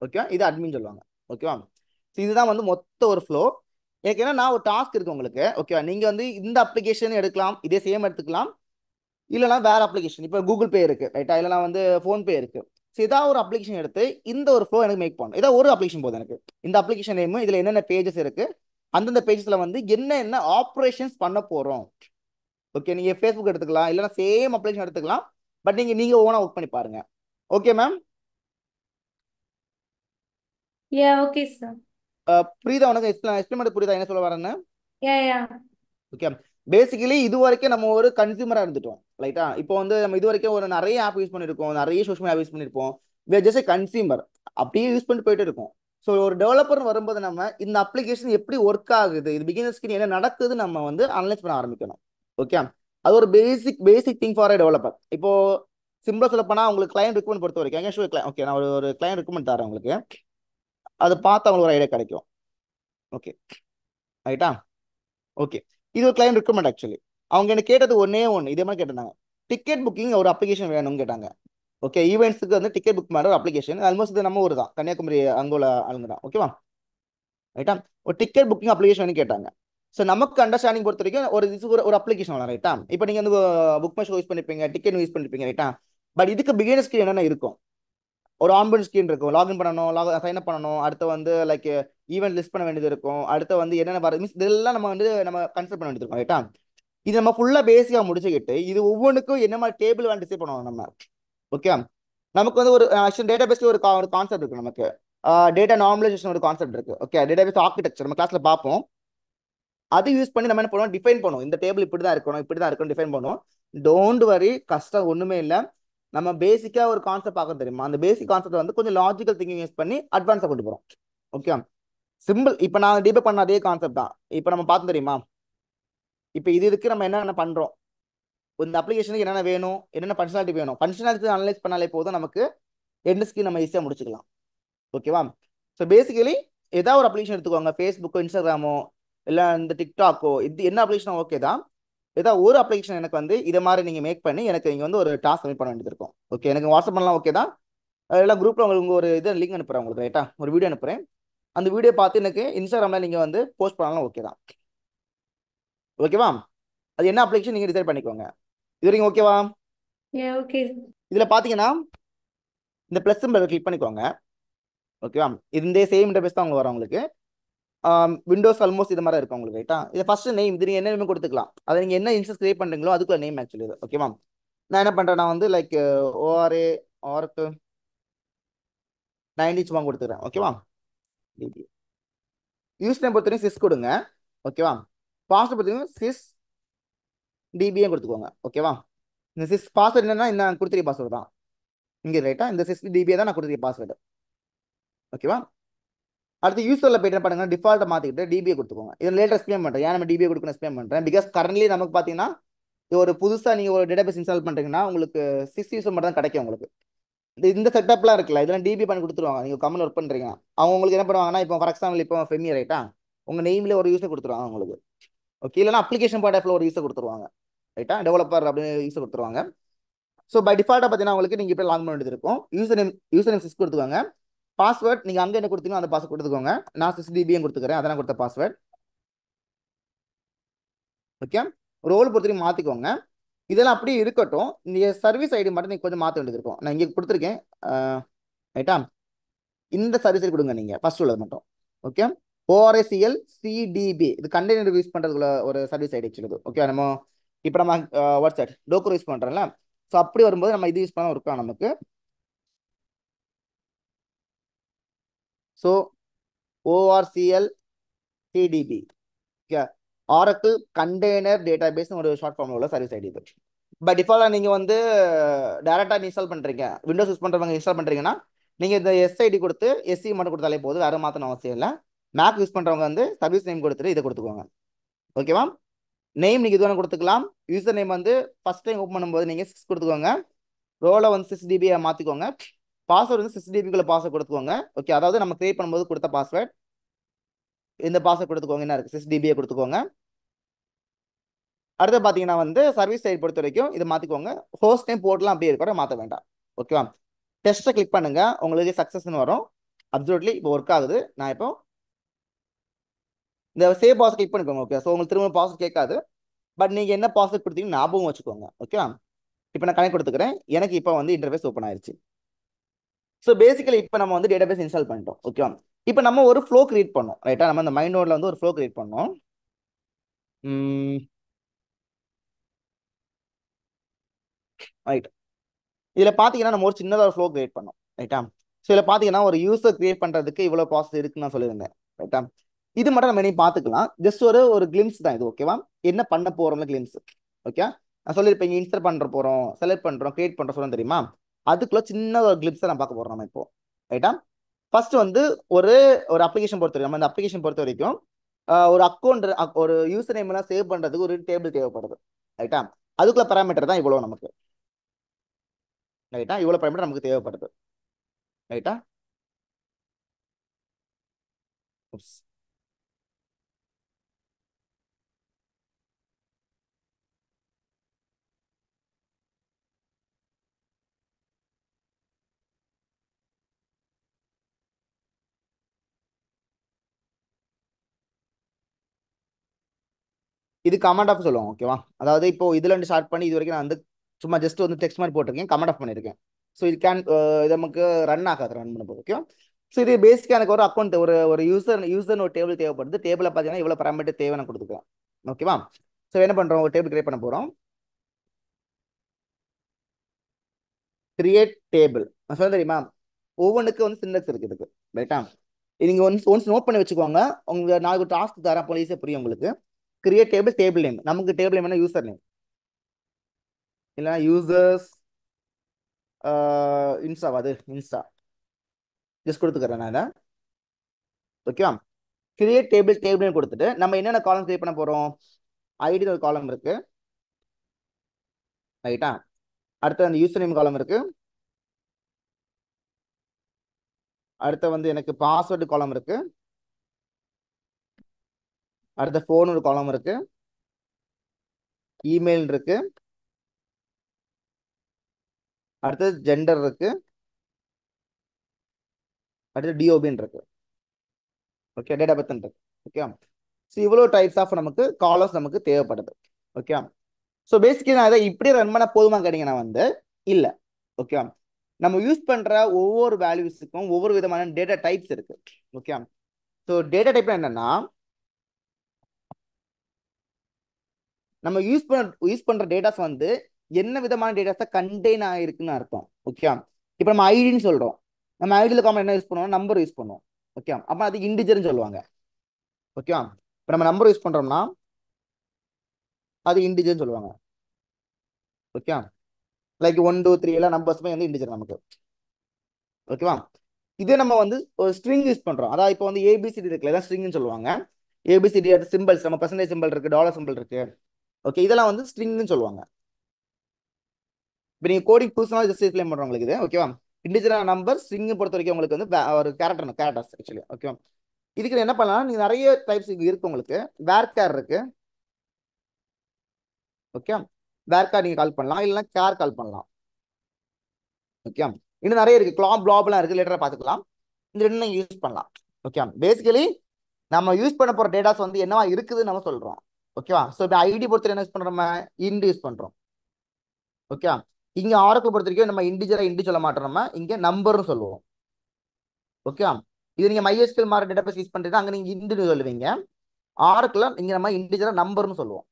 Okay, இது அட்மின் சொல்லுவாங்க. ஓகேவா? இதுதான் வந்து மொத்த ஒரு ஃப்ளோ. எனக்கு என்ன ஒரு டாஸ்க் இருக்கு உங்களுக்கு. ஓகேவா? நீங்க வந்து இந்த அப்ளிகேஷன் எடுக்கலாம், இதே சேம் எடுத்துக்கலாம், இல்லைனா வேற அப்ளிகேஷன். இப்போ கூகுள் பே இருக்கு ரைட்டா, இல்லைனா வந்து ஃபோன்பே இருக்கு. ஸோ ஏதாவது ஒரு அப்ளிகேஷன் எடுத்து இந்த ஒரு ஃப்ளோ எனக்கு மேக் பண்ணணும். ஏதாவது ஒரு அப்ளிகேஷன் போதும் எனக்கு. இந்த அப்ளிகேஷன் நேம், இதுல என்னென்ன பேஜஸ் இருக்கு, அந்தந்த பேஜஸ்ல வந்து என்ன ஆப்ரேஷன்ஸ் பண்ண போறோம். ஓகே, நீங்க ஃபேஸ்புக் எடுத்துக்கலாம், இல்லைனா சேம் அப்ளிகேஷன் எடுத்துக்கலாம், பட் நீங்க ஓனா ஒர்க் பண்ணி பாருங்க. Okay ma'am? Yeah, okay, sir. புரியுதா உனக்கு? எக்ஸ்பிளைன் புரியுதா என்ன சொல்ல வரேன்னு? Yeah, yeah. ஓகே, பேசிக்கலி இது வரைக்கும் நம்ம ஒரு கன்சியூமரா இருந்துட்டோம். ரைட்டா? இப்போ வந்து நம்ம இது வரைக்கும் ஒரு நிறைய ஆப் யூஸ் பண்ணிருக்கோம், நிறைய சோஷியல் மீடியா யூஸ் பண்ணிருப்போம். ஜஸ்ட் கன்சியூமர் அப்படியே யூஸ் பண்ணிட்டு போயிட்டு இருக்கோம். ஸோ ஒரு டெவலப்பர் வரும்போது நம்ம இந்த அப்ளிகேஷன் எப்படி ஒர்க் ஆகுது, இது பிகினர்ஸ்க்கு என்ன நடக்குது நம்ம வந்து அனலைஸ் பண்ண ஆரம்பிக்கணும். ஓகே, அது ஒரு பேசிக் திங் ஃபார் டெவலப்பர். இப்போ சிம்பிளா சொல்ல போனா உங்களுக்கு கிளையன்ட் ரெக்வயர்மெண்ட் பொறுத்த வரைக்கும் ஓகே, நான் ஒரு கிளையன்ட் ரெக்வயர்மெண்ட் தரேன் உங்களுக்கு, அதை பார்த்து அவங்களுக்கு ஒரு ஐடியா கிடைக்கும். ஓகே ரைட்டா? ஓகே, இது ஒரு கிளையன்ட் ரெக்வயர்மெண்ட் ஆக்சுவலி. அவங்க என்ன கேட்டது ஒன்னே ஒன்று, இதே மாதிரி கேட்டிருந்தாங்க, டிக்கெட் புக்கிங் ஒரு அப்ளிகேஷன் வேணும்னு கேட்டாங்க. ஓகே, ஈவெண்ட்ஸுக்கு வந்து டிக்கெட் புக் பண்ணுற ஒரு அப்ளிகேஷன். ஆல்மோஸ்ட் இது நம்ம ஊர் தான், கன்னியாகுமரி அங்குள்ள ஆளுங்க தான். ஓகேவா? ரைட்டா? ஒரு டிக்கெட் புக்கிங் அப்ளிகேஷன் கேட்டாங்க. ஸோ நமக்கு அண்டர்ஸ்டாண்டிங் பொறுத்த வரைக்கும் ஒரு அப்ளிகேஷன் வரலாம். ரைட்டா? இப்போ நீங்கள் வந்து புக் மை ஷோ யூஸ் பண்ணிருப்பீங்க, டிக்கெட் யூஸ் பண்ணிருப்பீங்க. ரைட்டா? பட் இதுக்கு பிகினர் ஸ்கிரீன் என்னென்ன இருக்கும், ஒரு ஆன்போர்ட் ஸ்கிரீன் இருக்கும், லாகின் பண்ணணும், சைன் அப் பண்ணணும், அடுத்து வந்து லைக் ஈவெண்ட் லிஸ்ட் பண்ண வேண்டியது இருக்கும், அடுத்து வந்து என்னென்ன வர மீன்ஸ் இதெல்லாம் நம்ம கன்சிடர் பண்ண வேண்டியது இருக்கும். ரைட்டா? இது நம்ம ஃபுல்லா பேசிக்கா முடிச்சுக்கிட்டு இது ஒவ்வொன்றுக்கும் என்ன மாதிரி டேபிள் வேணும் டிசைட் பண்ணுவோம் நம்ம. ஓகே, நமக்கு வந்து ஒரு டேட்டா பேஸ்ல ஒரு கான்செப்ட் இருக்கு நமக்கு, டேட்டா நார்மலைசேஷன் ஒரு கான்செப்ட் இருக்கு. ஓகே, டேட்டா பேஸ் ஆர்கிடெக்சர் நம்ம கிளாஸ்ல பார்ப்போம். அது யூஸ் பண்ணி நம்ம என்ன பண்ணுவோம், டிஃபைன் பண்ணுவோம், இந்த டேபிள் இப்படி தான் இருக்கணும், இப்படி தான் இருக்கணும் டிஃபைன் பண்ணுவோம். டோன்ட் வரி, கஷ்டம் ஒண்ணுமே இல்லை. நம்ம பேசிக்கா ஒரு கான்செப்ட் பார்க்க தெரியுமா, அந்த பேசிக் கான்செப்ட் வந்து கொஞ்சம் லாஜிக்கல் திங்கிங் யூஸ் பண்ணி அட்வான்ஸா கொண்டு போறோம். Okay, simple. இப்போ நான் டிபேட் பண்ண அதே கான்செப்ட் தான் இப்போ நம்ம பார்த்து தெரியுமா. இப்போ இதுக்கு நம்ம என்னென்ன பண்றோம், இந்த அப்ளிகேஷனுக்கு என்னென்ன வேணும், என்னென்ன ஃபங்க்ஷனாலிட்டி வேணும், ஃபங்க்ஷனாலிட்டி அனலைஸ் பண்ணாலே போதும், நமக்கு எண்ட் ஸ்கிரீன் நம்ம ஈஸியாக முடிச்சுக்கலாம். ஓகேவா? ஸோ பேசிக்கலி ஏதாவது ஒரு அப்ளிகேஷன் எடுத்துக்கோங்க, ஃபேஸ்புக்கோ, இன்ஸ்டாகிராமோ, இல்லை இந்த டிக்டாக்கோ, இது என்ன அப்ளிகேஷன் ஓகே தான். ஏதாவது ஒரு அப்ளிகேஷன் எனக்கு வந்து இதை மாதிரி நீங்கள் மேக் பண்ணி எனக்கு நீங்கள் வந்து ஒரு டாஸ்க் சப்மிட் பண்ண வேண்டியது இருக்கும். ஓகே, எனக்கு வாட்ஸ்அப் பண்ணலாம், ஓகே தான். எல்லாம் குரூப்பில் உங்களுக்கு ஒரு இது லிங்க் அனுப்புகிறேன் உங்களுக்கு. ரைட்டா? ஒரு வீடியோ அனுப்புகிறேன், அந்த வீடியோ பார்த்து எனக்கு இன்ஸ்டாகிராமில் நீங்கள் வந்து போஸ்ட் பண்ணலாம், ஓகே தான். ஓகேவா? அது என்ன அப்ளிகேஷன் நீங்கள் டிசைட் பண்ணிக்கோங்க. இது வரைக்கும் ஓகேவா? Yeah, okay. இதில் பார்த்தீங்கன்னா இந்த ப்ளஸ் சிம்பிள் கிளிக் பண்ணிக்கோங்க. ஓகேவா? இந்த சேம் இன்டர்ஃபேஸ் தான் உங்களுக்கு வரும். உங்களுக்கு விண்டோஸ் ஆல்மோஸ்ட் இது மாதிரி இருக்கும் உங்களுக்கு. ரைட்டா? இது ஃபர்ஸ்ட் நேம், இது நீங்கள் என்ன நேம் கொடுத்துக்கலாம், அதை நீங்கள் என்ன இன்ஸ்டன்ஸ் கிரியேட் பண்ணுறீங்களோ அதுக்குள்ள நேம் ஆக்சுவலி இது. ஓகேவா? நான் என்ன பண்ணுறேன், நான் வந்து லைக் ஓஆர்ஏ ஆர்க்கு 90 சும்மா கொடுத்துக்கிறேன். ஓகேவா? யூஸ் நேம் பொறுத்தவரைக்கும் சிஸ் கொடுங்க. ஓகேவா? பாஸ்வேர்ட் பொறுத்தவரைக்கும் சிஸ் டிபிஏ கொடுத்துக்கோங்க. ஓகேவா? இந்த சிஸ் பாஸ்வேர்ட் என்னன்னா நான் கொடுத்துருக்க பாஸ்வேர்டு தான் இங்கே. ரைட்டா? இந்த சிஸ் டிபிஏ தான் நான் கொடுத்துருக்க பாஸ்வேர்டு. ஓகேவா? அடுத்து யூசரில் போய்ட்டு என்ன பண்ணுங்க, டிஃபால்ட்டை மாற்றிக்கிட்டு டிபிஏ கொடுத்துக்கோங்க. இதில் லேட்டர் எக்ஸ்பிளைன் பண்ணுறேன், ஏன் நம்ம டிபிஏ கொடுக்கணும் எக்ஸ்பிளைன் பண்ணுறேன். பிகாஸ் கரண்ட்லி நமக்கு பார்த்தீங்கன்னா ஒரு புதுசாக நீங்கள் ஒரு டேட்டாபேஸ் இன்ஸ்டால் பண்ணுறீங்கன்னா உங்களுக்கு 6 யூசர் மட்டும் தான் கிடைக்கும் உங்களுக்கு. இந்த செட்டப்லாம் இருக்குல்ல, இதெல்லாம் டிபி பண்ணி கொடுத்துருவாங்க. நீங்கள் கம்மில் ஒர்க் பண்ணுறீங்க, அவங்க உங்களுக்கு என்ன பண்ணுவாங்கன்னா, இப்போ ஃபார் எக்ஸாம்பிள் இப்போ ஃபெமி ரைட்டா, உங்கள் நெய்மில் ஒரு யூஸர் கொடுத்துருவாங்க உங்களுக்கு. ஓகே, இல்லைனா அப்ளிகேஷன் பார்ட் ஆஃப்ல ஒரு யூஸர் கொடுத்துருவாங்க. ரைட்டா? டெவலப்பர் அப்படின்னு யூஸர் கொடுத்துருவாங்க. ஸோ பை டிஃபால்ட்டாக பார்த்தீங்கன்னா உங்களுக்கு நீங்கள் இப்போ லாங் பண்ண வேண்டியது இருக்கும். யூசர் நேம் சிஸ் கொடுத்துக்கோங்க. பாஸ்வேர்ட் நீங்கள் அங்கே என்ன கொடுத்தீங்களோ அந்த பாஸ்வேர்ட் கொடுத்துக்கோங்க. நான் 6 DBயும் கொடுத்துக்கிறேன், அதான் கொடுத்த பாஸ்வேர்ட். ஓகே, ரோல் பொறுத்தவரைக்கும் மாற்றிக்கோங்க. இதெல்லாம் அப்படியே இருக்கட்டும். நீங்கள் சர்வீஸ் ஐடி மட்டும் நீங்கள் கொஞ்சம் மாற்ற வேண்டியது இருக்கும். நான் இங்கே கொடுத்துருக்கேன். ரைட்டா? இந்த சர்வீஸ் ஐடி கொடுங்க நீங்கள் ஃபர்ஸ்ட் உள்ளது மட்டும். ஓகே, ORACL CDB இது கண்டெய்னர் யூஸ் பண்ணுறதுக்குள்ள ஒரு சர்வீஸ் ஐடி வச்சுருது. ஓகே, நம்ம இப்போ நம்ம வாட்ஸ்அப் டோக்கர் யூஸ் பண்ணுறோம்ல, ஸோ அப்படி வரும்போது நம்ம இது யூஸ் பண்ண இருக்கோம் நமக்கு. So ORCL TDB, okay, Oracle container database ஒரு ஷார்ட் ஃபார்ம்ல உள்ள சர்வீஸ் ஐடி இது. பட் டிஃபால்ட்டாக நீங்கள் வந்து டேரெக்டாக இன்ஸ்டால் பண்ணுறீங்க, விண்டோஸ் யூஸ் பண்ணுறவங்க இன்ஸ்டால் பண்ணுறீங்கன்னா நீங்கள் இந்த SID கொடுத்து SC மட்டும் கொடுத்தாலே போதும், வேறு மாற்றணும் அவசியம் இல்லை. மேக் யூஸ் பண்ணுறவங்க வந்து சர்வீஸ் நேம் கொடுத்துட்டு இதை கொடுத்துக்கோங்க. ஓகேவா? நேம் நீங்கள் இது வேணும் கொடுத்துக்கலாம். யூசர் நேம் வந்து ஃபஸ்ட் டைம் ஓப்பன் பண்ணும்போது நீங்கள் 6 கொடுத்துக்கோங்க. ரோலை வந்து 6 DB மாற்றிக்கோங்க. பாஸ்வேர்டு வந்து 6 DBக்குள்ள பாஸ்வேர்ட் கொடுத்துக்கோங்க. ஓகே, அதாவது நம்ம கிரியேட் பண்ணும்போது கொடுத்த பாஸ்வேர்ட், இந்த பாஸ்வேர்ட் கொடுத்துக்கோங்க. என்ன இருக்குது 6 DB கொடுத்துக்கோங்க. அடுத்து பார்த்தீங்கன்னா வந்து சர்வீஸ் சைட் பொறுத்த வரைக்கும் இதை மாற்றிக்கோங்க. ஹோஸ்ட் நேம் போர்ட்லாம் அப்படியே இருக்கட்டும், மாற்ற வேண்டாம். ஓகேவா? டெஸ்ட்டை கிளிக் பண்ணுங்க, உங்களுக்கு சக்ஸஸ்ன்னு வரும். அப்சல்யூட்லி இப்போ ஒர்க் ஆகுது. நான் இப்போ இந்த சேவ் பாஸ் கிளிக் பண்ணிக்கோங்க. ஓகே, ஸோ உங்களுக்கு திரும்ப பாஸ்வேர்ட் கேட்காது. பட் நீங்கள் என்ன பாஸ்வேர்ட் கொடுத்தீங்கன்னு ஞாபகம் வச்சுக்கோங்க. ஓகேவா? இப்போ நான் கனெக்ட் கொடுத்துக்கிறேன். எனக்கு இப்போ வந்து இன்டர்ஃபேஸ் ஓப்பன் ஆயிடுச்சு. ஸோ பேசிக்கலி இப்போ நம்ம வந்து டேட்டாபேஸ் இன்ஸ்டால் பண்ணிட்டோம். ஓகேவா? இப்போ நம்ம ஒரு ஃப்ளோ கிரியேட் பண்ணோம். ரைட்டா? நம்ம இந்த மைண்ட் நோட்ல வந்து ஒரு ஃப்ளோ கிரியேட் பண்ணோம். ரைட். இதில் பார்த்தீங்கன்னா நம்ம ஒரு சின்னதாக ஒரு ஃப்ளோ கிரியேட் பண்ணோம். ரைட்டா? ஸோ இதில் பார்த்தீங்கன்னா ஒரு யூசர் கிரியேட் பண்ணுறதுக்கு இவ்வளோ ப்ராசஸ் இருக்குன்னு நான் சொல்லியிருந்தேன். ரைட்டா? இது மட்டும் நம்ம இனி பார்த்துக்கலாம். ஜஸ்ட் ஒரு கிளிம்ஸ் தான் இது. ஓகேவா? என்ன பண்ண போகிறோம்ல கிளிம்ஸ். ஓகே, நான் சொல்லியிருப்பேன் இங்கே இன்ஸ்டால் பண்ணுற போகிறோம், செலக்ட் பண்ணுறோம், கிரியேட் பண்ணுறோம் சொல்லணும் தெரியுமா? அதுக்குள்ள சின்ன ஒரு கிளிப்ஸை நான் பார்க்க போகிறோம் நம்ம இப்போ. ரைட்டா? ஃபர்ஸ்ட் வந்து ஒரு ஒரு அப்ளிகேஷன் பொறுத்த வரைக்கும், நம்ம இந்த அப்ளிகேஷன் பொறுத்த வரைக்கும் ஒரு அக்கௌண்ட், ஒரு யூசர் நேம் எல்லாம் சேவ் பண்ணுறதுக்கு ஒரு டேபிள் தேவைப்படுது. ரைட்டா? அதுக்குள்ள பேராமீட்டர் தான் இவ்வளோ நமக்கு. ரைட்டா? இவ்வளோ பேராமீட்டர் நமக்கு தேவைப்படுது. ரைட்டா? இது கமெண்ட் ஆஃப் சொல்லுவோம். ஓகேவா? அதாவது இப்போ இதுல இருந்து ஸ்டார்ட் பண்ணி இது வரைக்கும் நான் வந்து சும்மா ஜஸ்ட் வந்து டெக்ஸ்ட் மாதிரி போட்டிருக்கேன், கமெண்ட் ஆஃப் பண்ணியிருக்கேன். ஸோ இது இது நமக்கு ரன் ஆகாது, ரன் பண்ணும்போது. ஓகே, ஸோ இது பேசிக்காக எனக்கு ஒரு அக்கௌண்ட், ஒரு யூசர்னு ஒரு டேபிள் தேவைப்படுது. டேபிளில் பார்த்தீங்கன்னா இவ்வளோ பேராமீட்டர் தேவை நான் கொடுத்துக்கலாம். ஓகேவா? ஸோ என்ன பண்ணுறோம், ஒரு டேபிள் கிரியேட் பண்ண போகிறோம். கிரியேட் டேபிள் நான் சொல்ல தெரியுமா, ஒவ்வொன்றுக்கு வந்து சிண்டெக்ஸ் இருக்குது இதுக்கு. ரைட்டா? நீங்கள் ஒன்ஸ் நோட் பண்ணி வச்சுக்கோங்க. உங்க நாளைக்கு ஒரு டாஸ்க் தரேன், அப்போ ஈஸியாக புரியும் உங்களுக்கு. கிரியேட் டேபிள், டேபிள் நேம், நமக்கு டேபிள் நேம் என்ன, யூசர் நேம் இல்லைனா யூசர்ஸ் இன்ஸ்டாவாது இன்ஸ்டா ஜஸ்ட் கொடுத்துக்கிறேன் நான். ஓகேவா? கிரியேட் டேபிள், டேபிள் நேம் கொடுத்துட்டு நம்ம என்னென்ன காலம் கிரியேட் பண்ண போகிறோம். ஐடி ஒரு காலம் இருக்கு. ரைட்டா? அடுத்து அந்த யூசர் நேம் காலம் இருக்கு. அடுத்து வந்து எனக்கு பாஸ்வேர்டு காலம் இருக்கு. அடுத்த ஃபோன் ஒரு காலம் இருக்கு. இமெயில் இருக்கு. அடுத்தது ஜெண்டர் இருக்கு. அடுத்து டிஓபின்னு இருக்கு. ஓகே, டேட்டா பர்த் இருக்கு. ஓகே, ஸோ இவ்வளோ டைப்ஸ் ஆஃப் நமக்கு காலம்ஸ் நமக்கு தேவைப்படுது. ஓகே, ஸோ பேசிக்கலி நான் இதை இப்படி ரன் பண்ண போதுமா கேட்டீங்கன்னா வந்து இல்லை. ஓகே, நம்ம யூஸ் பண்ற ஒவ்வொரு வேல்யூஸுக்கும் ஒவ்வொரு விதமான டேட்டா டைப்ஸ் இருக்கு. ஓகே, ஸோ டேட்டா டைப் என்னன்னா நம்ம யூஸ் பண்ற டேட்டாஸ் வந்து என்ன விதமான டேட்டாஸை கண்டெய்ன் ஆகிருக்குன்னு அர்த்தம். ஓகே, இப்போ நம்ம ஐடின்னு சொல்றோம். நம்ம ஐடியில் காமன் என்ன யூஸ் பண்ணுவோம், நம்பர் யூஸ் பண்ணுவோம். ஓகே, அப்போ அது இண்டிஜர்னு சொல்லுவாங்க. ஓகே, இப்போ நம்ம நம்பர் யூஸ் பண்றோம்னா அது இண்டிஜர்னு சொல்லுவாங்க. ஓகே, லைக் 1 2 3 எல்லாம் நம்பர்ஸுமே வந்து இண்டிஜர் நமக்கு. ஓகேவா? இதே நம்ம வந்து ஒரு ஸ்ட்ரிங் யூஸ் பண்றோம். அதாவது இப்போ வந்து ஏபிசிடி இருக்குல்ல, தான் ஸ்ட்ரிங்னு சொல்லுவாங்க. ஏபிசிடி சிம்பிள்ஸ், நம்ம பர்சன்டேஜ் சிம்பிள் இருக்கு, டாலர் சிம்பிள் இருக்கு. ஓகே, இதெல்லாம் வந்து ஸ்ட்ரிங்னு சொல்லுவாங்க. இப்போ நீங்கள் கோடிங் புதுசாக ஜஸ்ட் எக்ஸ்பிளைன் பண்ணுறோம் உங்களுக்கு இது. ஓகேவா? இண்டிஜுவல் நம்பர் ஸ்ட்ரிங் பொறுத்த வரைக்கும் உங்களுக்கு வந்து ஒரு கேரக்டர்ஸ் ஆக்சுவலி. ஓகேவா? இதுக்கு என்ன பண்ணலாம், நீங்கள் நிறைய டைப்ஸ் இருக்கு உங்களுக்கு. வேர்கேர் இருக்கு. ஓகே, வேர்கேர் நீங்கள் கால் பண்ணலாம், இல்லைன்னா கேர் கால் பண்ணலாம். ஓகே, இன்னும் நிறைய இருக்கு, கிளாப் பிளாப்லாம் இருக்கு, லேட்டராக பார்த்துக்கலாம். இந்த ரெண்டு நீங்கள் யூஸ் பண்ணலாம். ஓகே, பேசிக்கலி நம்ம யூஸ் பண்ண போகிற டேட்டாஸ் வந்து என்னவா இருக்குதுன்னு நம்ம சொல்கிறோம். ஓகேவா? ஸோ இப்போ ஐடி பொறுத்த என்ன யூஸ் பண்ணுறோம், நம்ம இண்ட் யூஸ் பண்ணுறோம். ஓகே, இங்கே ஆரக்கிள் பொறுத்த வரைக்கும் நம்ம இண்டி சொல்ல மாட்டோம், நம்ம இங்கே நம்பர்னு சொல்லுவோம். ஓகே, இது நீங்கள் MySQL மாதிரி டேட்டாபேஸ் யூஸ் பண்ணுறீங்கன்னா அங்கே நீங்கள் இண்டுன்னு சொல்லுவீங்க. ஆரக்கிள் இங்கே நம்ம இண்டிஜுவலாக நம்பர்னு சொல்லுவோம்.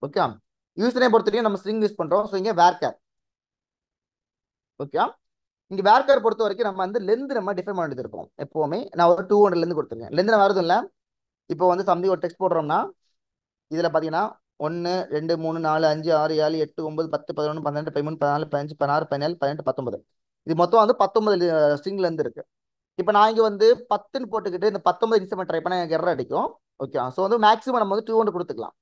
ஓகே, யூஸ் நேம் பொறுத்த வரைக்கும் நம்ம ஸ்ட்ரிங் யூஸ் பண்ணுறோம். ஸோ இங்கே வேர்கேர். ஓகே. இங்க வேர்க்கர் பொறுத்த வரைக்கும் நம்ம வந்து லென்த் நம்ம டிஃபைன் பண்ணிட்டு இருக்கோம் எப்பவுமே. நான் ஒரு 200 லென்த் கொடுத்துருக்கேன். லென்த் வருது இல்லை. இப்போ வந்து சம்திங் ஒரு டெக்ஸ்ட் போடுறோம்னா இதுல பாத்தீங்கன்னா 1 2 3 4 5 6 7 8 9 10 11 12 13 14 15 16 17 18 19 இது மொத்தம் வந்து 19 ஸ்ட்ரிங்ல இருந்து இருக்கு. இப்போ நான் இங்க வந்து 10ன்னு போட்டுக்கிட்டு இந்த 19 இன்ஸ்ட்ருமெண்ட் ட்ரை பண்ண எனக்கு எரர் அடிக்கும். ஓகே. ஸோ வந்து மேக்ஸிமம் நம்ம வந்து 200 கொடுத்துக்கலாம்.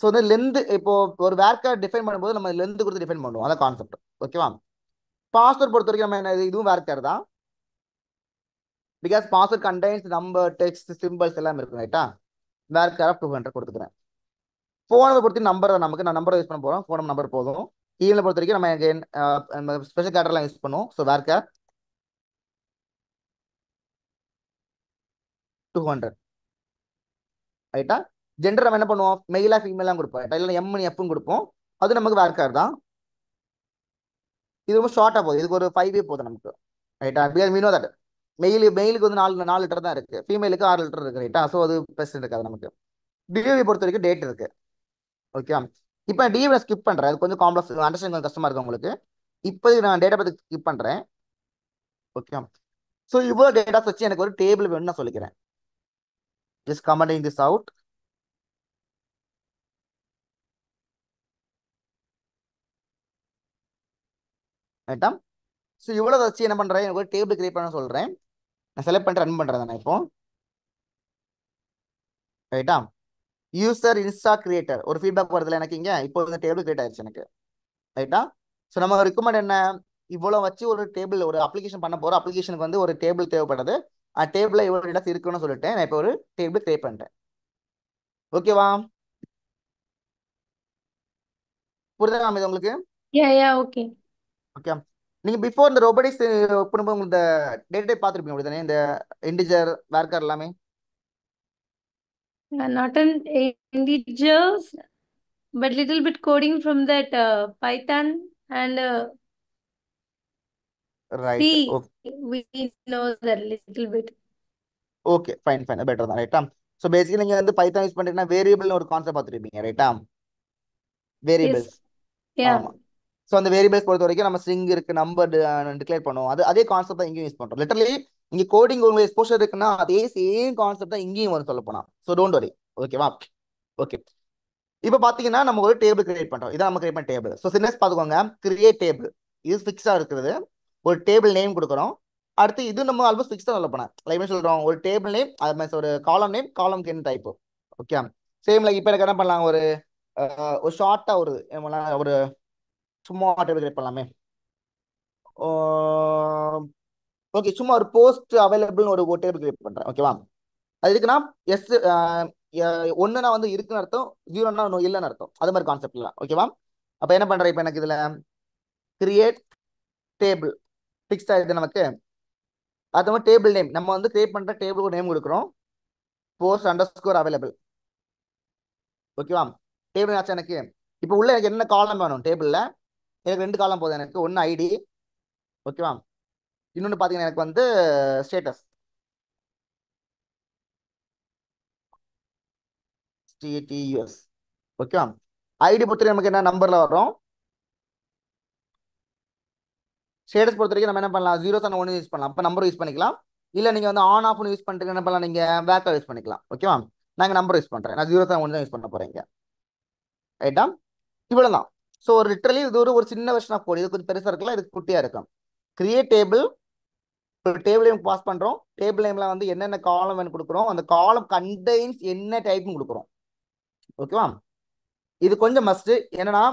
ஸோ வந்து லென்த் இப்போ ஒரு வேர்க்கர் டிஃபைன் பண்ணும்போது நம்ம லென்த் கொடுத்து டிஃபைன் பண்ணுவோம். அதான் கான்செப்ட். ஓகேவா. பாஸ்வேர்ட் பொறுத்த வரைக்கும் நம்ம என்ன இதுவும் வேர்க்கர் தான். Because password contains number text symbols எல்லாம் இருக்கும். ரைட்டா. வேர்க்கர் ஆஃப் 200 கொடுத்துக்கிறேன். ஃபோனை பொறுத்து நம்பர் நமக்கு நான் நம்பரை யூஸ் பண்ண போகிறோம். ஃபோன் நம்பர் போதும். இமெயிலை பொறுத்த வரைக்கும் நம்ம ஸ்பெஷல் கேரக்டர்லாம் யூஸ் பண்ணுவோம். ஸோ வேர்க்கர் 200 ரைட்டா. ஜெண்டர் நம்ம என்ன பண்ணுவோம், மெயிலா ஃபீமேலாம் கொடுப்போம். ரைட்டா. இல்லை எம்னு எஃப்னு கொடுப்போம். அது நமக்கு வேர்க்கர் தான். இது ரொம்ப ஷார்ட்டாக போகுது. இதுக்கு ஒரு 5 போதும் நமக்கு. ரைட்டா. பிகாஸ் மீனோ தட் மெயிலுக்கு வந்து 4 லிட்டர் தான் இருக்கு, ஃபீமேலுக்கு 6 லிட்டர் இருக்கு. ரைட்டா. ஸோ அது பெஸ்ட் இருக்காது நமக்கு. டியூவி பொறுத்த வரைக்கும் டேட் இருக்கு. ஓகே. இப்போ டியூவை ஸ்கிப் பண்ணுறேன். அது கொஞ்சம் காம்ப்ளெக்ஸ் அண்டர்ஸ்டாண்டிங் கொஞ்சம் கஷ்டமா இருக்கு உங்களுக்கு. இப்போ நான் டேட்டா பற்றி ஸ்கிப் பண்ணுறேன். ஓகே. ஸோ இவ்வளோ டேட்டாஸ் வச்சு எனக்கு ஒரு டேபிள் வேணும்னு நான் சொல்லிக்கிறேன். Just commenting this out. ரைட்டா. ஸோ இவ்வளோ வச்சு என்ன பண்ணுறேன், எனக்கு ஒரு டேபிள் கிரியேட் பண்ண சொல்கிறேன். நான் செலக்ட் பண்ணிட்டு ரன் பண்ணுறேன் நான் இப்போ. ரைட்டா. யூசர் இன்ஸ்டா கிரியேட்டர் ஒரு ஃபீட்பேக் வருதுல எனக்கு இங்கே. இப்போ இந்த டேபிள் கிரியேட் ஆயிடுச்சு எனக்கு. ரைட்டா. ஸோ நம்ம ரெக்கமெண்ட் என்ன, இவ்வளோ வச்சு ஒரு டேபிள் ஒரு அப்ளிகேஷன் பண்ண போகிறோம். அப்ளிகேஷனுக்கு வந்து ஒரு டேபிள் தேவைப்படுது. டேபிளில் இவ்வளோ டேட்டாஸ் இருக்குன்னு சொல்லிட்டேன். நான் இப்போ ஒரு டேபிள் கிரியேட் பண்ணிட்டேன். ஓகேவா. புரியுதா இது உங்களுக்கு? Yeah, okay. ஓகே. நீங்க பிஃபோர் இந்த ரோபோட்டிக்ஸ் பண்ணும்போது உங்களுக்கு இந்த டேட்டா டைப் பார்த்துருப்பீங்க அப்படிதானே, இந்த இன்டிஜர் வேர்க்கர் எல்லாமே. Not an integers, but little bit coding from that Python and right. C. Okay. We know that little bit. Okay fine fine better தான். ரைட்டா. ஸோ பேசிக்கலி நீங்கள் வந்து பைத்தான் யூஸ் பண்ணிட்டீங்கன்னா வேரியபிள்னு ஒரு கான்செப்ட் பார்த்துருப்பீங்க. ரைட்டா. Yes. வேரியபிள்ஸ். Yeah. ஆமாம். So அந்த வேரியபிள்ஸ் பொறுத்த வரைக்கும் நம்ம ஸ்ட்ரிங் இருக்கு, நம்பர் டிக்ளேர் பண்ணுவோம். அதே கான்செப்ட் தான் இங்கேயும் யூஸ் பண்ணுறோம். லிட்டரலி இங்கே கோடிங் உங்களுக்கு எக்ஸ்போஷர் இருக்குன்னா அதே சேம் கான்செப்ட் தான் இங்கேயும் வரும் சொல்ல போனால். So don't worry. ஓகேவா. ஓகே. இப்போ பார்த்தீங்கன்னா நம்ம ஒரு டேபிள் கிரியேட் பண்ணுறோம். இதான் நம்ம கிரியேட் பண்ண டேபிள். ஸோ சின்னஸ் பார்த்துக்கோங்க, கிரியேட் டேபிள் இது ஃபிக்ஸாக இருக்குது. ஒரு டேபிள் நேம் கொடுக்குறோம். அடுத்து இது நம்ம ஆல்மோஸ்ட் ஃபிக்ஸாக சொல்ல போனேன். லைக் சொல்கிறோம் ஒரு டேபிள் நேம், அது மாதிரி ஒரு காலம் நேம், காலம்க்கு என்ன டைப்பு. ஓகே. சேம் லைக் இப்போ எனக்கு என்ன பண்ணலாம், ஒரு ஷார்ட்டாக ஒரு சும்மா டேபிள் கிரியேட் பண்ணலாமே. ஓகே. சும்மா ஒரு போஸ்ட் அவைலபிள்னு ஒரு டேபிள் கிரியேட் பண்ணுறேன். ஓகேவா. அது இருக்குன்னா எஸ் ஒன்றுனா வந்து இருக்குன்னு அர்த்தம், ஜீரோனா இல்லைன்னு அர்த்தம். அது மாதிரி கான்செப்ட்லாம். ஓகேவா. அப்போ என்ன பண்ணுறேன், இப்போ எனக்கு இதில் கிரியேட் டேபிள் ஃபிக்ஸ்ட் ஆகிடுது நமக்கு. அது மாதிரி டேபிள் நேம் நம்ம வந்து கிரியேட் பண்ணுற டேபிளுக்கு நேம் கொடுக்குறோம், போஸ்ட் அண்டர்ஸ்கோர் அவைலபிள். ஓகேவா. டேபிள் ஆச்சு எனக்கு. இப்போ உள்ள எனக்கு என்ன காலம் வேணும் டேபிளில், எனக்கு 2 காலம் போதும். எனக்கு ஒன்று ஐடி. ஓகேவா. இன்னொன்று பார்த்தீங்கன்னா எனக்கு வந்து ஸ்டேட்டஸ், ஸ்டேட்டஸ். ஓகேவா. ஐடி பொறுத்த நமக்கு என்ன நம்பரில் வரும். ஸ்டேட்டஸ் பொறுத்த வரைக்கும் நம்ம என்ன பண்ணலாம், 0 1 யூஸ் பண்ணலாம். அப்போ நம்பர் யூஸ் பண்ணிக்கலாம். இல்லை நீங்கள் வந்து ஆன் ஆஃப்னு யூஸ் பண்ணிட்டு என்ன பண்ணலாம், நீங்கள் வேர்க்கர் யூஸ் பண்ணிக்கலாம். ஓகேவா. நாங்கள் நம்பர் யூஸ் பண்ணுறேன். நான் 0 1 தான் யூஸ் பண்ண போகிறேன் இங்கே. ரைட்டா. இவ்வளோ தான். ஸோ ஒரு லிட்டரலி இது ஒரு சின்ன வெர்ஷன் ஆஃப் கோட். இது கொஞ்சம் பெருசாக இருக்கலாம், இது குட்டியாக இருக்கும். கிரியேட் டேபிள், ஒரு டேபிள் நேம் பாஸ் பண்ணுறோம். டேபிள் நேமில் வந்து என்னென்ன காலம் வேணும் கொடுக்குறோம், அந்த காலம் கண்டெய்ன்ஸ் என்ன டைப்னு கொடுக்குறோம். ஓகேவா. இது கொஞ்சம் மஸ்ட். என்னன்னா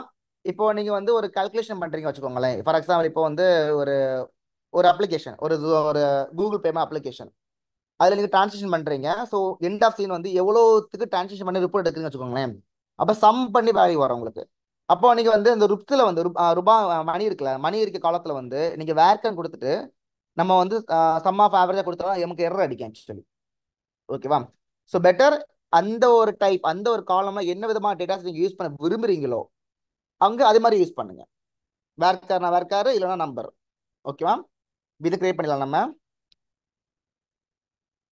இப்போ நீங்கள் வந்து ஒரு கால்குலேஷன் பண்ணுறீங்க வச்சுக்கோங்களேன். ஃபார் எக்ஸாம்பிள் இப்போ வந்து ஒரு ஒரு அப்ளிகேஷன், ஒரு கூகுள் பேமெண்ட் அப்ளிகேஷன், அதில் நீங்கள் டிரான்சாக்ஷன் பண்ணுறீங்க. ஸோ எண்ட் ஆஃப் சீன் வந்து எவ்வளோத்துக்கு டிரான்சாக்ஷன் பண்ணி ரிப்போர்ட் எடுக்குன்னு வச்சுக்கோங்களேன். அப்போ சம் பண்ணி வேல்யூ வரும் உங்களுக்கு. அப்போ நீங்கள் வந்து இந்த ருப்ஸில் வந்து ரூபா மணி இருக்குல்ல, மணி இருக்க காலத்தில் வந்து நீங்கள் வேர்க்கன் கொடுத்துட்டு நம்ம வந்து சம் ஆஃப் ஆவரேஜாக கொடுத்தா நமக்கு எரர் அடிக்கும் ஆக்சுவலி. ஓகேவா. ஸோ பெட்டர் அந்த ஒரு டைப், அந்த ஒரு காலம்ல என்ன விதமான டேட்டாஸ் நீங்கள் யூஸ் பண்ண விரும்புறீங்களோ அங்கே அதே மாதிரி யூஸ் பண்ணுங்க. வேர்க்கார்னா வேர்க்காரு, இல்லைன்னா நம்பர். ஓகேவா. இது கிரியேட் பண்ணிடலாம். நம்ம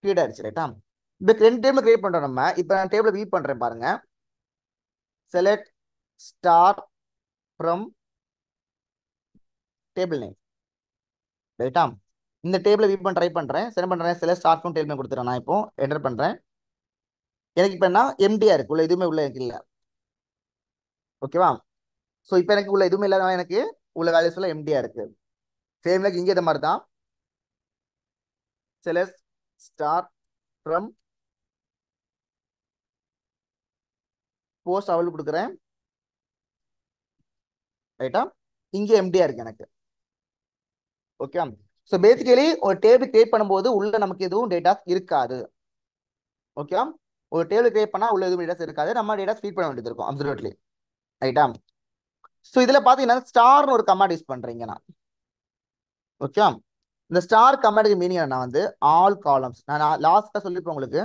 கிரியேட் ஆயிடுச்சு. ரைட்டா. இந்த 2 டேபிள் கிரியேட் பண்ணுறோம் நம்ம. இப்போ நான் டேபிள் வியூ பண்ணுறேன் பாருங்க. Select star from table name. ரைட்டா? இந்த டேபிளை வியூ பண்ண ட்ரை பண்ணுறேன். சென்ட் பண்ணுறேன். சில ஸ்டார்ட் ஃப்ரம் டேபிள் கொடுத்துறேன். நான் இப்போ என்டர் பண்ணுறேன். எனக்கு இப்போ என்ன எம்டியா இருக்கு, உள்ள எதுவுமே உள்ள எனக்கு இல்லை. ஓகேவா? ஸோ இப்போ எனக்கு உள்ள எதுவுமே இல்லாத எனக்கு உள்ள வேல்யூஸ் எல்லாம் எம்டியா இருக்கு. சேம் லைக் இங்கே இந்த மாதிரி தான். செலஸ் ஸ்டார்ட் ஃப்ரம் போஸ்ட் அவள் கொடுக்குறேன். ரைட்டா? இங்கே எம்டியா இருக்கு எனக்கு. ஓகே. ஸோ பேசிக்கலி ஒரு டேபிள் கிரியேட் பண்ணும்போது உள்ள நமக்கு எதுவும் டேட்டாஸ் இருக்காது. ஓகே. ஒரு டேபிள் கிரியேட் பண்ணா உள்ள எதுவும் டேட்டாஸ் இருக்காது. நம்ம டேட்டாஸ் ஃபீட் பண்ண வேண்டியது இருக்கும் அப்சல்யூட்லி. ரைட்டா? ஸோ இதில் பார்த்தீங்கன்னா ஸ்டார்னு ஒரு கமாண்ட் யூஸ் பண்ணுறீங்க நான். ஓகே. இந்த ஸ்டார் கமாண்டுக்கு மீனிங் நான் வந்து ஆல் காலம்ஸ் நான் லாஸ்ட்டாக சொல்லியிருப்பேன் உங்களுக்கு.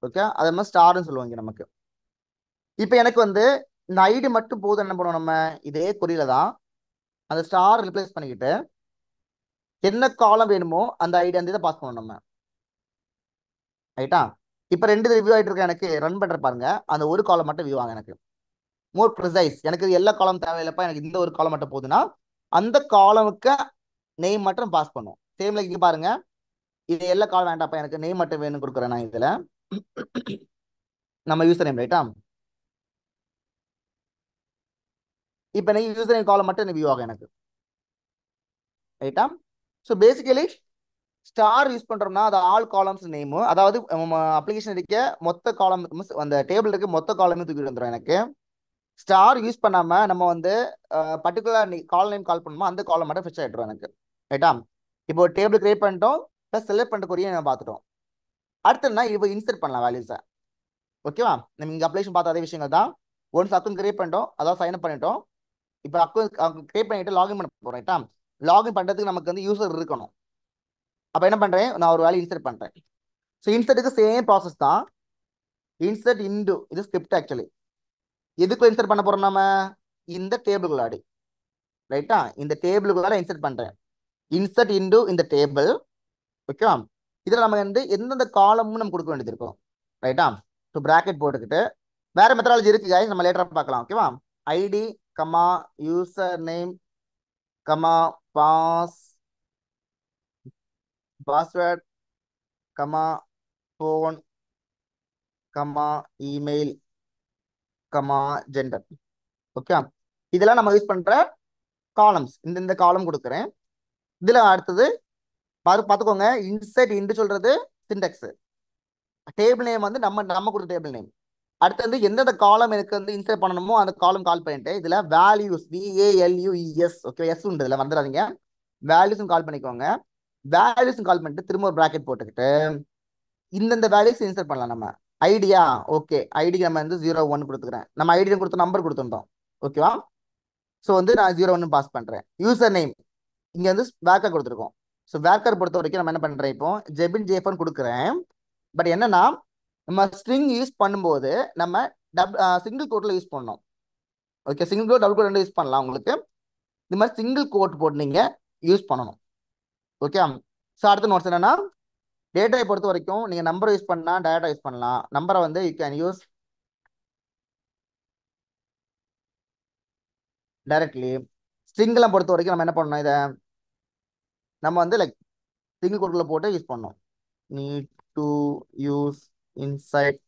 ஓகே. அதே மாதிரி ஸ்டார்னு சொல்லுவாங்க நமக்கு. இப்போ எனக்கு வந்து இந்த ஐடி மட்டும் போதும். என்ன பண்ணுவோம் நம்ம இதே குறியில தான் அந்த ஸ்டார் ரிப்ளேஸ் பண்ணிக்கிட்டு என்ன காலம் வேணுமோ அந்த ஐடி அந்த இதை பாஸ் பண்ணணும் நம்ம. ரைட்டா? இப்போ 2 ரிவ்யூ ஆகிட்டு இருக்கேன். எனக்கு ரன் பண்ணுற பாருங்க. அந்த ஒரு காலம் மட்டும் வியூ ஆகும் எனக்கு. மோர் ப்ரிசைஸ். எனக்கு எல்லா காலம் தேவையில்லப்பா, எனக்கு இந்த ஒரு காலம் மட்டும் போதுன்னா அந்த காலமுக்கு நெய்ம் மட்டும் பாஸ் பண்ணும். சேம் லைக் இங்கே பாருங்க. இது எல்லா காலம் வேண்டாப்பா, எனக்கு நெய்ம் மட்டும் வேணும்னு கொடுக்குறேன் நான் இதில். நம்ம யூசர் நேம். ரைட்டா? இப்போ எனக்கு யூசர் நேம் காலம் மட்டும் வியூ ஆகும் எனக்கு. ரைட்டா? ஸோ பேசிக்கலி ஸ்டார் யூஸ் பண்ணுறோம்னா அது ஆல் காலம்ஸ் நேமு, அதாவது அப்ளிகேஷன் இருக்க மொத்த காலம் அந்த டேபிள் இருக்க மொத்த காலமே தூக்கிட்டு வந்துடும் எனக்கு. ஸ்டார் யூஸ் பண்ணாமல் நம்ம வந்து பர்டிகுலர் கால் நேம் கால் பண்ணுமோ அந்த காலம் மட்டும் ஃபிக்ஸ் ஆகிட்டுரும் எனக்கு. ரைட்டா? இப்போ ஒரு டேபிள் கிரியேட் பண்ணிட்டோம், ப்ளஸ் செலக்ட் பண்ணிட்டு குறியை நம்ம பார்த்துட்டோம். அடுத்ததுனா இப்போ இன்சர்ட் பண்ணலாம் வேல்யூஸை. ஓகேவா? நம்ம இங்கே அப்ளிகேஷன் பார்த்த அதே விஷயங்கள் தான். ஒன்ஸ் அக்கௌண்ட் கிரியேட் பண்ணிட்டோம், அதாவது சைன் அப் பண்ணிட்டோம். இப்போ அக்கௌண்ட் கிரியேட் பண்ணிட்டு லாகின் பண்ண போகிறோம். ரைட்டா? லாகின் பண்ணுறதுக்கு நமக்கு வந்து யூசர் இருக்கணும். அப்போ என்ன பண்ணுறேன், நான் ஒரு வேல்யூ இன்சர்ட் பண்ணுறேன். ஸோ இன்சர்ட்டுக்கு சேம் ப்ராசஸ் தான். இன்சர்ட் இன்டு இது ஸ்கிரிப்ட் ஆக்சுவலி. எதுக்கு இன்சர்ட் பண்ண போகிறோம் நம்ம இந்த டேபிளுக்குள்ளாடி. ரைட்டா? இந்த டேபிளுக்குள்ளார இன்சர்ட் பண்ணுறேன். இன்சர்ட் இன்டு இந்த டேபிள். ஓகேவா? இதில் நம்ம வந்து எந்தெந்த காலமும் நம்ம கொடுக்க வேண்டியது இருக்கும். ரைட்டா? ஸோ ப்ராக்கெட் போட்டுக்கிட்டு வேற மெத்தடாலஜி இருக்கு guys, நம்ம லேட்டராக பார்க்கலாம். ஓகேவா? ID comma user name comma password comma phone comma email comma gender. Okay. இதெல்லாம் நம்ம யூஸ் பண்ற காலம்ஸ். இந்த காலம் கொடுக்குறேன். இதுல அடுத்தது பார்த்துக்கோங்க. இன்சர்ட் இன்டு சொல்றது சிண்டெக்ஸ். டேபிள் நேம் வந்து நம்ம கொடுத்த டேபிள் நேம். அடுத்து வந்து எந்தெந்த காலம் எனக்கு வந்து இன்சர்ட் பண்ணணுமோ அந்த காலம் கால் பண்ணிட்டு இதுல வேல்யூஸ் VALUES. ஓகே, எஸ் உண்டு இதுல வந்துடாதீங்க. வேல்யூஸும் கால் பண்ணிக்கோங்க. வேல்யூஸும் கால் பண்ணிட்டு திரும்ப ஒரு ப்ராக்கெட் போட்டுக்கிட்டு இந்தந்த வேல்யூஸ் இன்சர்ட் பண்ணலாம் நம்ம. ஐடியா ஓகே, ஐடிக்கு நம்ம வந்து 01 கொடுத்துக்கிறேன். நம்ம ஐடி கொடுத்த நம்பர் கொடுத்துட்டோம். ஓகேவா? ஸோ வந்து நான் 01 பாஸ் பண்ணுறேன். யூசர் நேம் இங்கே வந்து வேர்க்கர் கொடுத்துருக்கோம். ஸோ வேர்க்கர் பொறுத்த வரைக்கும் நம்ம என்ன பண்ணுறேன், இப்போ ஜெபின் ஜேஃபன் கொடுக்குறேன். பட் என்னன்னா நம்ம ஸ்ட்ரிங் யூஸ் பண்ணும்போது நம்ம சிங்கிள் கோட்டில் யூஸ் பண்ணணும். Okay, single quote double quote ரெண்டு யூஸ் பண்ணலாம். உங்களுக்கு இந்த மாதிரி சிங்கிள் கோட் போட்டு நீங்கள் யூஸ் பண்ணணும். ஓகே. ஸோ அடுத்த நோட்ஸ் என்னன்னா டேட்டாவை பொறுத்த வரைக்கும் நீங்கள் நம்பரை யூஸ் பண்ணலாம், டேட்டா யூஸ் பண்ணலாம். நம்பரை வந்து யூ கேன் யூஸ் டைரக்ட்லி. ஸ்ட்ரிங்கெல்லாம் பொறுத்த வரைக்கும் நம்ம என்ன பண்ணணும், இதை நம்ம வந்து லைக் சிங்கிள் கோட்டில் போட்டு யூஸ் பண்ணணும். நீட் டு யூஸ் இன்சைட்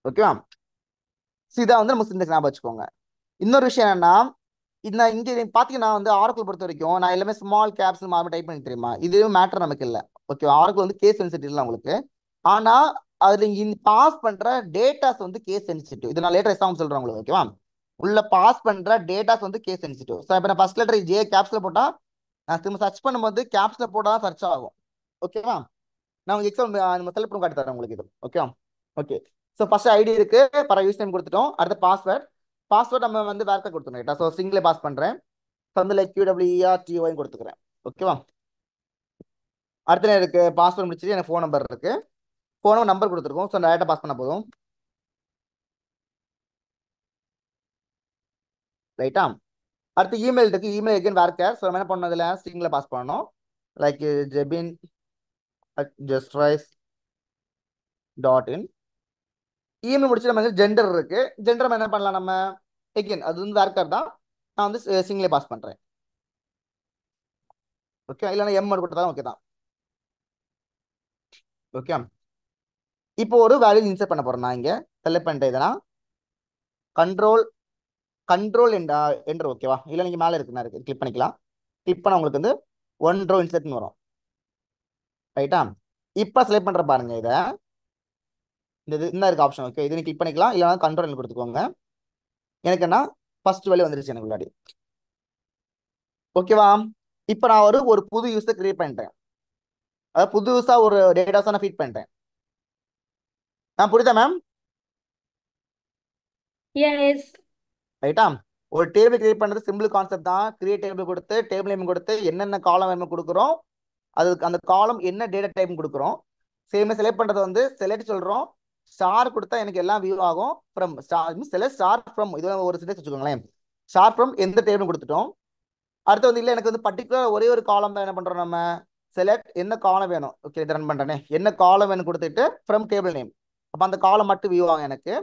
ஓகேவா? இதை வந்து நம்ம சிண்டெக்ஸ் ஞாபகம் வச்சுக்கோங்க. இன்னொரு விஷயம் என்னன்னா நான் இங்கே பார்த்தீங்கன்னா வந்து ஆரக்கிள் பொறுத்த வரைக்கும் நான் எல்லாமே ஸ்மால் கேப்ஸ் மாதிரி டைப் பண்ணி தெரியுமா, இது மேட்டர் நமக்கு இல்லை. ஓகே, ஆரக்கிள் வந்து கேஸ் சென்சிட்டிவ் இல்லை உங்களுக்கு. ஆனால் அதில் இங்கே பாஸ் பண்ணுற டேட்டாஸ் வந்து கேஸ் சென்சிட்டிவ். இது நான் லேட்டர் எக்ஸாம்பிள் சொல்கிறேன் உங்களுக்கு. ஓகேவா? உள்ள பாஸ் பண்ணுற டேட்டாஸ் வந்து கேஸ் சென்சிட்டிவ். ஸோ இப்போ நான் ஃபர்ஸ்ட் லெட்டர் ஜே கேப்ஸில் போட்டால் நான் திரும்ப சர்ச் பண்ணும்போது கேப்ஸில் போட்டால் தான் சர்ச் ஆகும். ஓகேவா? நான் உங்களுக்கு எக்ஸாம்பிள் நம்ம செலக்ட் பண்ணி காட்டி தரேன் உங்களுக்கு இது. Okay. Okay. So first ID இருக்கு, பர யூஸ் நேம் கொடுத்துட்டோம். அடுத்த பாஸ்வேர்ட் நம்ம வந்து வேர்க்க கொடுத்துருங்க. ரைட்டா? ஸோ சிங்கிளே பாஸ் பண்ணுறேன். ஸோ வந்து லைக் QWERTY கொடுத்துக்கிறேன். ஓகேவா? அடுத்த இருக்கு பாஸ்வேர்ட் முடிச்சுட்டு எனக்கு ஃபோன் நம்பர் இருக்கு. ஃபோன் நம்பர் கொடுத்துருக்கோம். ஸோ டேட்டா பாஸ் பண்ண போதும். ரைட்டா? அடுத்து இமெயில் இருக்கு. Email again வேர்க்கர். ஸோ நம்ம என்ன பண்ணதில்ல ஸ்ட்ரிங்கில் பாஸ் பண்ணணும். Like Jebin @justrise.in. இஎம்ஐ முடிச்சு நம்ம ஜெண்டர் இருக்கு. ஜெண்டர் என்ன பண்ணலாம் நம்ம எகெயின் அது வந்து வேர்க்கர் தான். நான் வந்து சிங்கிளே பாஸ் பண்றேன். ஓகே, இல்லைன்னா எம் கொடுத்தாலும் ஓகே தான். ஓகே, இப்போ ஒரு வேல்யூ இன்சர்ட் பண்ண போறேன் நான் இங்க. செலக்ட் பண்ணிட்டு இதனா கண்ட்ரோல் என்டர் ஓகேவா? இல்லை நீங்க மேலே இருக்கு இருக்கு கிளிக் பண்ணிக்கலாம். கிளிக் பண்ண உங்களுக்கு வந்து 1 ரோ இன்சர்ட்னு வரும். ரைட்டா? இப்போ செலக்ட் பண்ற பாருங்க இதை. இந்த என்ன இருக்கு ஆப்ஷன். ஓகே, இது நீ கிளிக் பண்ணிக்கலாம், இல்லைனா கண்ட்ரோல் கொடுத்துக்கோங்க. எனக்கு என்ன ஃபர்ஸ்ட் வேல்யூ வந்துருச்சு எனக்கு முன்னாடி. ஓகேவா? இப்போ நான் ஒரு புது யூஸை கிரியேட் பண்ணிட்டேன். அதாவது புதுசா ஒரு டேட்டாஸை நான் ஃபீட் பண்ணிட்டேன். புரியுதா மேம்? Yes. ரைட்டா? ஒரு டேபிள் கிரியேட் பண்ணுறது சிம்பிள் கான்செப்ட் தான். கிரியேட் டேபிள் கொடுத்து டேபிள் நேம் கொடுத்து என்னென்ன காலம் வேணும் கொடுக்குறோம், அதுக்கு அந்த காலம் என்ன டேட்டா டைப் கொடுக்குறோம். சேம் செலக்ட் பண்ணுறது வந்து செலக்ட் சொல்கிறோம். ஸ்டார் கொடுத்தா எனக்கு எல்லாம் வியூ ஆகும். From star select star from, இது ஒரு சென்டென்ஸ் வச்சுக்கோங்களேன். ஸ்டார் ஃப்ரம் எந்த டேபிள் கொடுத்துட்டோம். அடுத்து வந்து இல்லை எனக்கு வந்து பர்டிகுலர் ஒரே ஒரு காலம் தான் என்ன பண்ணுறோம் நம்ம. செலக்ட் என்ன காலம் வேணும். ஓகே, இதை ரன் பண்ணுறேனே. என்ன காலம் வேணும் கொடுத்துட்டு ஃப்ரம் டேபிள் நேம். அப்போ அந்த காலம் மட்டும் வியூ ஆகும் எனக்கு.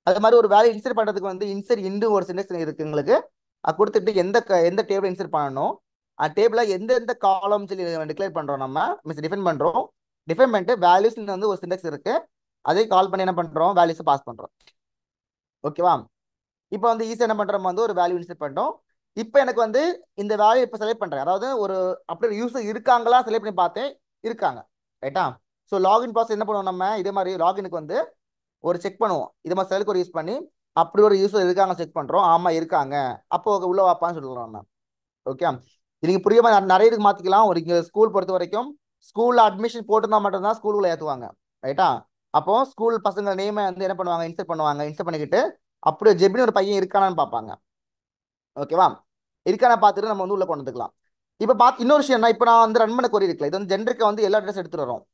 அது மாதிரி ஒரு வேல்யூ இன்சர்ட் பண்ணுறதுக்கு வந்து இன்சர்ட் இன்டு ஒரு சென்டென்ஸ் இருக்கு உங்களுக்கு. அது கொடுத்துட்டு எந்த டேபிள் இன்சர்ட் பண்ணணும், அந்த டேபிளில் எந்தெந்த காலம் சொல்லி டிக்ளேர் பண்ணுறோம் நம்ம. டிஃபைன் பண்ணுறோம். டிஃபைன் பண்ணிட்டு வேல்யூஸ் வந்து ஒரு சின்டெக்ஸ் இருக்கு, அதே கால் பண்ணி என்ன பண்ணுறோம், வேல்யூஸை பாஸ் பண்ணுறோம். ஓகேவா? இப்போ வந்து ஈஸியாக என்ன பண்ணுறோம், வந்து ஒரு வேல்யூ இன்சர்ட் பண்ணுறோம். இப்போ எனக்கு வந்து இந்த வேல்யூ இப்போ செலக்ட் பண்ணுறேன். அதாவது ஒரு அப்படி யூஸர் இருக்காங்களா செலக்ட் பண்ணி பார்த்தேன், இருக்காங்க. ரைட்டா? ஸோ லாகின் ப்ராசஸ் என்ன பண்ணுவோம் நம்ம, இதே மாதிரி லாகினுக்கு வந்து ஒரு செக் பண்ணுவோம். இது மாதிரி செல்க்கு ஒரு யூஸ் பண்ணி அப்படி ஒரு யூஸர் இருக்காங்க செக் பண்ணுறோம். ஆமாம் இருக்காங்க, அப்போ உள்ள வாப்பான்னு சொல்லுறோம் நம்ம. ஓகே, நீங்கள் புரியாம நிறைய இதுக்கு மாற்றிக்கலாம். ஒரு இங்கே ஸ்கூல் பொறுத்த வரைக்கும் ஸ்கூலில் அட்மிஷன் போட்டுருந்தா மட்டும்தான் ஸ்கூலுக்குள்ள ஏற்றுவாங்க. ரைட்டா? அப்போ ஸ்கூல் பசங்க நேமை வந்து என்ன பண்ணுவாங்க, இன்சர்ட் பண்ணுவாங்க. இன்சர்ட் பண்ணிக்கிட்டு அப்படியே ஜெபின் ஒரு பையன் இருக்கானான்னு பார்ப்பாங்க. ஓகேவா? இருக்கான பார்த்துட்டு நம்ம வந்து உள்ள கொண்டு வந்துக்கலாம். இப்போ இன்னொரு விஷயம் என்ன, இப்போ நான் வந்து ரன் பண்ண கொரி இருக்குல்ல, இது வந்து ஜென்டருக்கு வந்து எல்லா அட்ரஸ் எடுத்துட்டு வரும்.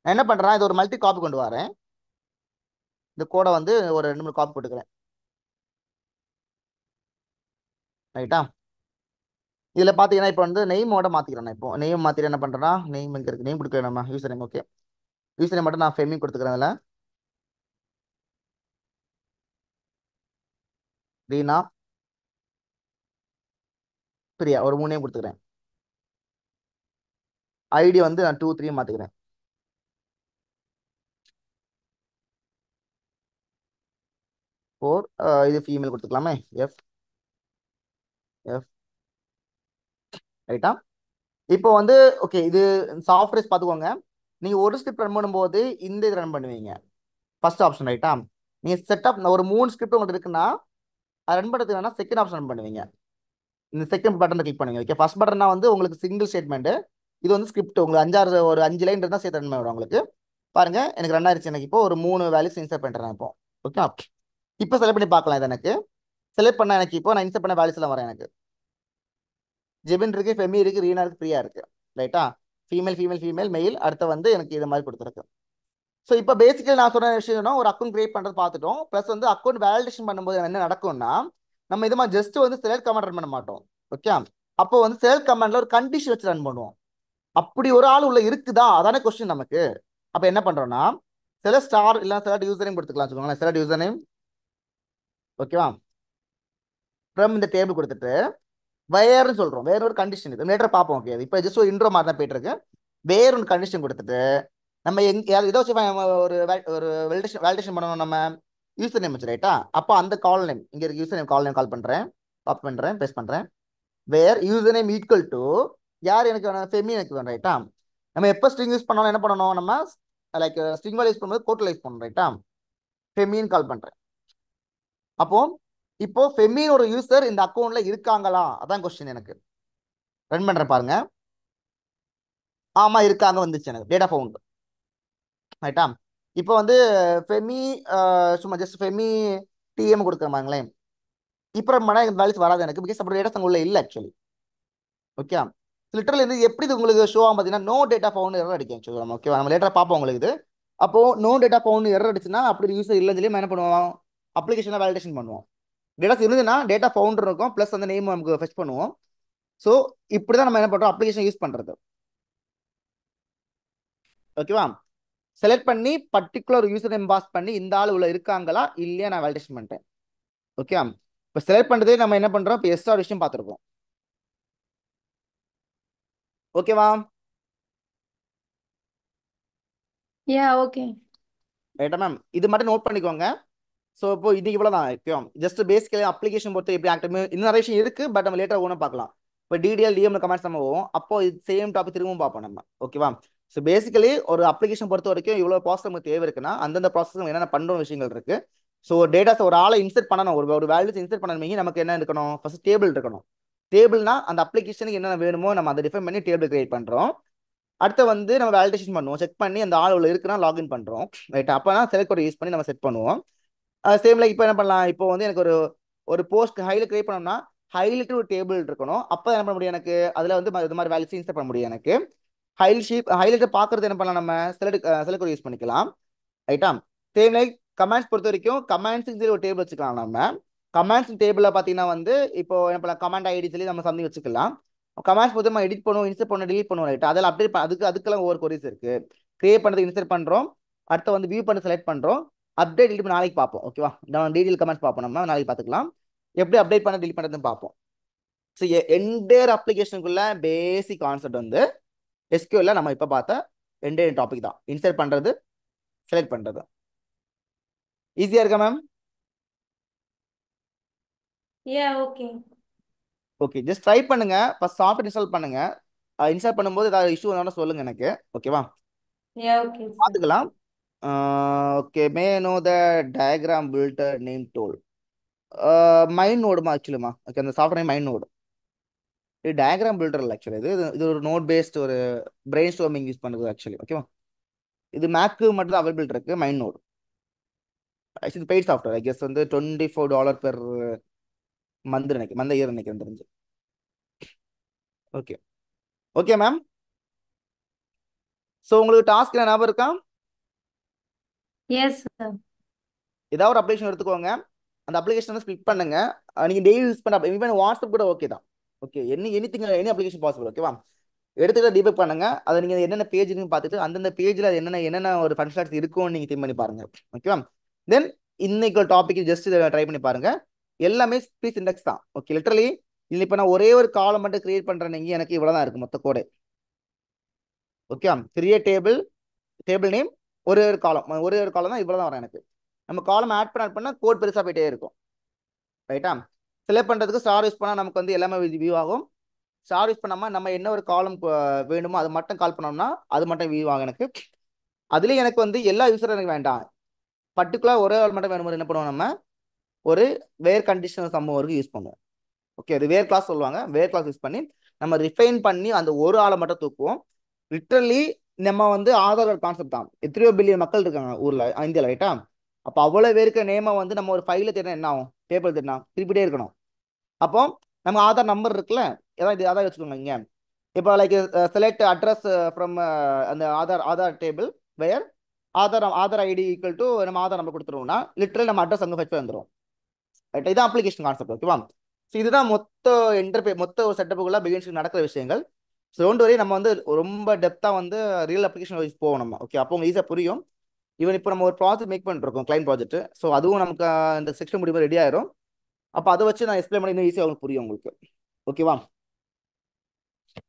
நான் என்ன பண்ணுறேன், இது ஒரு மல்டி காப்பி கொண்டு வரேன். இந்த கோடை வந்து ஒரு 2-3 காப்பி போட்டுக்கிறேன். ரைட்டா? இதில் பார்த்தீங்கன்னா இப்போ வந்து நெய்மோட மாற்றிக்கிறேன். இப்போ நெய்ம் மாற்றிட்டு என்ன பண்ணுறேன்னா, நெய்ம் இங்கே இருக்குது, நெய்ம் கொடுக்குறேன் நம்ம user name. Okay, user name மட்டும் நான் ஃபெமி கொடுத்துக்கிறேன். அதில் ரீனா பிரியா ஒரு 3 நேம் கொடுத்துக்கிறேன். ஐடி வந்து நான் 2 3 மாற்றிக்கிறேன். 4 இது ஃபீமேல் கொடுத்துக்கலாமே. எஃப் எஃப் ரைட்டா? இப்போ வந்து ஓகே, இது சாஃப்ட்வேர்ஸ் பார்த்துக்கோங்க. நீங்கள் ஒரு ஸ்கிரிப்ட் ரன் பண்ணும்போது இந்த இது ரன் பண்ணுவீங்க, ஃபர்ஸ்ட் ஆப்ஷன். ரைட்டா? நீங்கள் செட்டப் ஒரு 3 ஸ்கிரிப்ட் உங்களுக்கு இருக்குன்னா அது ரன் பண்ணுறதுக்கு வேணா செகண்ட் ஆப்ஷன் ரன் பண்ணுவீங்க. இந்த செகண்ட் பட்டன் கிளிக் பண்ணுவீங்க. ஓகே, ஃபர்ஸ்ட் பட்டன்னா வந்து உங்களுக்கு சிங்கிள் ஸ்டேட்மெண்ட். இது வந்து ஸ்கிரிப்ட் உங்களுக்கு 5 லைன் இருந்தால் சேர்த்து ரன் பண்ணுவோம் உங்களுக்கு. பாருங்க எனக்கு ரன் ஆயிடுச்சு. எனக்கு இப்போ ஒரு 3 வேல்யூஸ் இன்சர்ட் பண்ணுறேன். இப்போ ஓகே, இப்போ செலக்ட் பண்ணி பார்க்கலாம். இது எனக்கு செலக்ட் பண்ண எனக்கு இப்போ நான் இன்சர்ட் பண்ண வேல்யூஸ் எல்லாம் வரேன். எனக்கு ஜெபின் இருக்கு, ஃபெமி இருக்கு, ரீனா இருக்கு, பிரியா இருக்கு. ரைட்டா? Female female female mail. அடுத்து வந்து எனக்கு இது மாதிரி கொடுத்துருக்கு. ஸோ இப்போ பேசிக்கலி நான் சொன்ன விஷயம்னா ஒரு அக்கௌண்ட் கிரியேட் பண்ணுறது பார்த்துட்டோம். ப்ளஸ் வந்து அக்கௌண்ட் வேலிடேஷன் பண்ணும்போது என்ன நடக்கும்னா, நம்ம இது மாதிரி ஜஸ்ட் வந்து செலக்ட் கமாண்ட் ரன் பண்ண மாட்டோம். ஓகே, அப்போ வந்து செலக்ட் கமாண்ட்ல ஒரு கண்டிஷன் வச்சு ரன் பண்ணுவோம். அப்படி ஒரு ஆள் உள்ள இருக்குதா, அதான கொஸ்டின் நமக்கு. அப்போ என்ன பண்றோம்னா செலக்ட் ஸ்டார் இல்லை செலக்ட் யூசர் நேம் கொடுத்துக்கலாம் வச்சுக்கோங்களேன். Select user name. ஓகேவா? ஃப்ரம் இந்த டேபிள் கொடுத்துட்டு வேறுன்னு சொல்றோம். வேற ஒரு கண்டிஷன் இது லேட்டர் பார்ப்போம். ஓகே, இப்போ ஜஸ்ட் ஒரு இன்ட்ரோ மாதிரி தான் போயிட்டு இருக்கு. வேற ஒரு கண்டிஷன் கொடுத்துட்டு நம்ம இதை வச்சு ஒரு வேலிடேஷன் பண்ணணும். நம்ம யூசர் நேம் வச்சு. ரைட்டா? அப்போ அந்த கால் நேம் இங்கே இருக்கு. User name call name call பண்ணுறேன், காப்பி பண்ணுறேன், பேஸ்ட் பண்ணுறேன். வேர் யூசர் நேம் ஈக்குவல் டு யார் எனக்கு வேணும், ஃபெமி எனக்கு வேணும். ரைட்டா? நம்ம எப்போ ஸ்ட்ரிங் யூஸ் பண்ணாலும் என்ன பண்ணணும், நம்ம லைக் ஸ்ட்ரிங் வேல்யூ யூஸ் பண்ணும்போது கோட்டில் யூஸ் பண்ணணும். ரைட்டா? ஃபெமின்னு கால் பண்ணுறேன். அப்போ இப்போ ஃபெமின் ஒரு யூசர் இந்த அக்கௌண்ட்ல இருக்காங்களா, அதான் கொஸ்டின். எனக்கு ரன் பண்ணுறேன் பாருங்க. ஆமா இருக்காங்க வந்துச்சு எனக்கு டேட்டா ஃபவுண்ட். ரைட்டா? இப்போ வந்து ஃபெமி சும்மா ஜஸ்ட் ஃபெமி டிஎம் கொடுக்குறாங்களேன். இப்போ மன வேல்யூஸ் வராது எனக்கு, பிகாஸ் அப்படி டேட்டா உள்ள இல்லை ஆக்சுவலி. ஓகே, லிட்டரல் இது எப்படி இது உங்களுக்கு ஷோ ஆகும் பார்த்தீங்கன்னா, நோ டேட்டா ஃபவுண்ட் எரர் அடிக்கும். சொல்லுவாங்க. ஓகேவா? நம்ம லேட்டராக பார்ப்போம் உங்களுக்கு இது. அப்போ நோ டேட்டா ஃபவுண்ட் எரர் அடிச்சுன்னா அப்படி யூசர் இல்லைன்னு சொல்லி நம்ம என்ன பண்ணுவோம், அப்ளிகேஷனை வேலிடேஷன் பண்ணுவோம். டேட்டாஸ் இருந்துன்னா டேட்டா ஃபவுண்ட் இருக்கும், ப்ளஸ் அந்த நேம் நமக்கு ஃபெச் பண்ணுவோம். ஸோ இப்படி தான் நம்ம என்ன பண்ணுறோம், அப்ளிகேஷன் யூஸ் பண்ணுறது. ஓகேவா? செலக்ட் பண்ணி பர்டிகுலர் யூசர் நேம் பாஸ் பண்ணி இந்த ஆள் உள்ள இருக்காங்களா இல்லையா நான் வேலிடேஷன் பண்ணிட்டேன். ஓகே, இப்போ செலக்ட் பண்ணுறதே நம்ம என்ன பண்ணுறோம், இப்போ எக்ஸ்ட்ரா விஷயம் பார்த்துருக்கோம். ஓகேவா? Yeah, okay. ரைட்டா மேம்? இது மட்டும் நோட் பண்ணிக்கோங்க. ஸோ இப்போ இது இவ்வளோ தான் ஓகே. ஜஸ்ட் பேசிக்கலி அப்ளிகேஷன் பொறுத்து எப்படி ஆக்டிவ் இன்னும் நிறைய விஷயம் இருக்குது, பட் நம்ம லேட்டராக ஒன்றும் பார்க்கலாம். இப்போ டிடிஎல் டிஎம்ல கமெண்ட்ஸ் நம்ம போவோம், அப்போ இது சேம் டாபிக் திரும்பவும் பார்ப்போம் நம்ம. ஓகேவா? ஸோ பேசிக்கலி ஒரு அப்ளிகேஷன் பொறுத்த வரைக்கும் இவ்வளோ ப்ராசஸ் நமக்கு தேவை இருக்குன்னா அந்தந்த ப்ராசஸ் என்னென்ன பண்ணுற விஷயங்கள் இருக்கு. ஸோ டேட்டாஸ் ஒரு ஆளை இன்சர்ட் பண்ணணும், ஒரு வேல்யூஸ் இன்சர்ட் பண்ணணுமே நமக்கு என்ன இருக்கணும், ஃபர்ஸ்ட் டேபிள் இருக்கணும். டேபிள்னா அந்த அப்ளிகேஷனுக்கு என்னென்ன வேணுமோ நம்ம அதை டிஃபைன் பண்ணி டேபிள் கிரியேட் பண்ணுறோம். அடுத்து வந்து நம்ம வேலிடேஷன் பண்ணுவோம், செக் பண்ணி அந்த ஆள் உள்ள இருக்குன்னா லாகின் பண்ணுறோம். ரைட், அப்போனா செலக்ட் கோட் யூஸ் பண்ணி நம்ம செட் பண்ணுவோம். சேம் லைக் இப்போ என்ன பண்ணலாம், இப்போ வந்து எனக்கு ஒரு போஸ்ட் ஹைலைட் கிரியேட் பண்ணோம்னா ஹைலைட் ஒரு டேபிள் இருக்கணும். அப்போ என்ன பண்ண முடியும், எனக்கு அதில் வந்து இது மாதிரி வேல்யூஸ் இன்சர்ட் பண்ண முடியும். எனக்கு ஹைலைட்டை பார்க்கறது என்ன பண்ணலாம், நம்ம செலக்ட் கோட் யூஸ் பண்ணிக்கலாம். ரைட்டா? சேம் லைக் கமெண்ட்ஸ் பொறுத்த வரைக்கும் கமெண்ட்ஸுக்கு ஒரு டேபிள் வச்சுக்கலாம். நம்ம கமெண்ட்ஸ் டேபிளில் பார்த்தீங்கன்னா வந்து இப்போ என்ன பண்ணலாம், கமெண்ட் ஐடி சொல்லி நம்ம சம்திங் வச்சுக்கலாம். கமெண்ட்ஸ் பொறுத்து நம்ம எடிட் பண்ணுவோம், இன்சர்ட் பண்ண டெலிட் பண்ணுவோம். ரைட், அதில் அப்டேட் அதுக்கெல்லாம் ஒவ்வொரு கொரிஸ் இருக்கு. கிரியேட் பண்ணுறதுக்கு இன்சர்ட் பண்ணுறோம், அடுத்து வந்து வியூ பண்ணி செலக்ட் பண்ணுறோம், அப்டேட் டெலிட் நாளைக்கு பார்ப்போம். ஓகேவா? நம்ம டீடைல் கமெண்ட்ஸ் பார்ப்போம், நம்ம நாளைக்கு பார்த்துக்கலாம் எப்படி அப்டேட் பண்ண டெலிட் பண்ணுறதுன்னு பார்ப்போம். ஸோ என்டையர் அப்ளிகேஷனுக்குள்ள பேசிக் கான்செப்ட் வந்து எஸ்கியூஎல்ல நம்ம இப்போ பார்த்த என்டையர் டாபிக் தான், இன்சர்ட் பண்ணுறது செலக்ட் பண்ணுறது. ஈஸியாக இருக்கா ma'am? Yeah, okay. Okay, just try பண்ணுங்க. ஃபர்ஸ்ட் சாஃப்ட்வேர் இன்ஸ்டால் பண்ணுங்க. இன்ஸ்டால் பண்ணும்போது ஏதாவது இஷ்யூ வேணாலும் சொல்லுங்க எனக்கு. ஓகேவா? Yeah, okay, sir. பார்த்துக்கலாம். Okay, may know the diagram builder name tool mind நோடுமா ஆக்சுவலிமா? ஓகே, அந்த சாஃப்ட்வேர் மைண்ட் நோடு. இது டயக்ராம் பில்டர் இல்லை ஆக்சுவலி, இது ஒரு நோட் பேஸ்ட் ஒரு பிரெயின் ஸ்டார்மிங் யூஸ் பண்ணுறது ஆக்சுவலி. ஓகேவா? இது மேக்கு மட்டும் தான் அவைலபிள் இருக்கு mind node. Actually paid software, I guess வந்து $24 பெர் மந்த் நினைக்கிறேன், மந்த் இயர் நினைக்கிறேன் தெரிஞ்சு. Okay okay ma'am. ஸோ உங்களுக்கு டாஸ்க் என்ன ஞாபகம் இருக்கா? Yes, sir. ஏதாவது ஒரு அப்ளிகேஷன் எடுத்துக்கோங்க, அந்த அப்ளிகேஷன் ஸ்பிளிட் பண்ணுங்க. நீங்கள் டெய்லி யூஸ் பண்ண ஈவன் வாட்ஸ்அப் கூட ஓகே தான். Okay, any application possible. ஓகேவா? எடுத்துக்கிட்ட டீபக் பண்ணுங்க, அதை நீங்கள் என்னென்ன பேஜ்னு பார்த்துட்டு அந்தந்த பேஜில் என்னென்ன ஒரு ஃபங்க்ஷனாலிட்டி இருக்கும்னு நீங்கள் திங்க் பண்ணி பாருங்க. ஓகேவா? தென் இன்னைக்கு டாபிக் ஜஸ்ட் இதை ட்ரை பண்ணி பாருங்க. எல்லாமே ஸ்பீச் இண்டெக்ஸ் தான். ஓகே, லிட்டரலி இல்லை இப்போ நான் ஒரே ஒரு காலம் மட்டும் கிரியேட் பண்ணுறேன், நீங்கள் எனக்கு இவ்வளோ தான் இருக்குது மொத்த கோடு. ஓகே, கிரியேட் டேபிள் நேம் ஒரு காலம் தான் இவ்வளோ தான் வரும் எனக்கு. நம்ம காலம் ஆட் பண்ணால் கோட் பெருசாக போயிட்டே இருக்கும். ரைட்டா? செலக்ட் பண்ணுறதுக்கு ஸ்டார் யூஸ் பண்ணால் நமக்கு வந்து எல்லாமே வியூ ஆகும். ஸ்டார் யூஸ் பண்ணாமல் நம்ம என்ன ஒரு காலம் வேணுமோ அது மட்டும் கால் பண்ணோம்னா அது மட்டும் வியூ ஆகும் எனக்கு. அதுலேயும் எனக்கு வந்து எல்லா யூஸரும் எனக்கு வேண்டாம், பர்டிகுலர் ஒரே ஆள் மட்டும் வேணும்போது என்ன பண்ணுவோம், நம்ம ஒரு வேர் கண்டிஷனல் சம்பவம் வரைக்கும் யூஸ் பண்ணுவோம். ஓகே, அது வேர் கிளாஸ் சொல்லுவாங்க. வேர் கிளாஸ் யூஸ் பண்ணி நம்ம ரிஃபைன் பண்ணி அந்த ஒரு ஆளை மட்டும் தூக்குவோம். லிட்ரலி நம்ம வந்து ஆதார் கார்டு கான்செப்ட் தான். எத்தனையோ பில்லியன் மக்கள் இருக்காங்க ஊரில், இந்தியாவில். ரைட்டா? அப்போ அவ்வளோ பேருக்கு நேமை வந்து நம்ம ஒரு ஃபைலில் தேடினா என்ன ஆகும், டேபிள் தேடினா திருப்பிட்டே இருக்கணும். அப்போ நம்ம ஆதார் நம்பர் இருக்குல்ல, ஏதாவது ஆதார் வச்சுக்கோங்க. இங்கே இப்போ லைக் செலக்ட் அட்ரஸ் ஃப்ரம் அந்த Aadhaar table where Aadhaar ID equal to நம்ம ஆதார் நம்பர் கொடுத்துருவோம்னா லிட்டரல் நம்ம அட்ரஸ் அங்கே ஃபெச் வந்துடும். ரைட், இதான் அப்ளிகேஷன் கான்செப்ட். ஓகேவா? ஸோ இதுதான் மொத்த ஒரு செட்டப்புக்குள்ள பிகின்ஸ்க்கு நடக்கிற விஷயங்கள். ஸோ டோன்ட் வரி, நம்ம வந்து ரொம்ப டெப்த்தாக வந்து ரியல் அப்ளிகேஷன் வைஸ் போவோம் நம்ம. ஓகே, அப்போ உங்களுக்கு ஈஸியாக புரியும். ஈவன் இப்போ நம்ம ஒரு ப்ராஜெக்ட் மேக் பண்ணிருக்கோம், கிளைண்ட் ப்ராஜெக்ட். ஸோ அதுவும் நமக்கு இந்த செக்ஷன் முடிவு ரெடி ஆயிரும். அப்போ அதை வச்சு நான் எக்ஸ்பிளைன் பண்ணி இன்னும் ஈஸியாக உங்களுக்கு புரியும் உங்களுக்கு. ஓகேவா?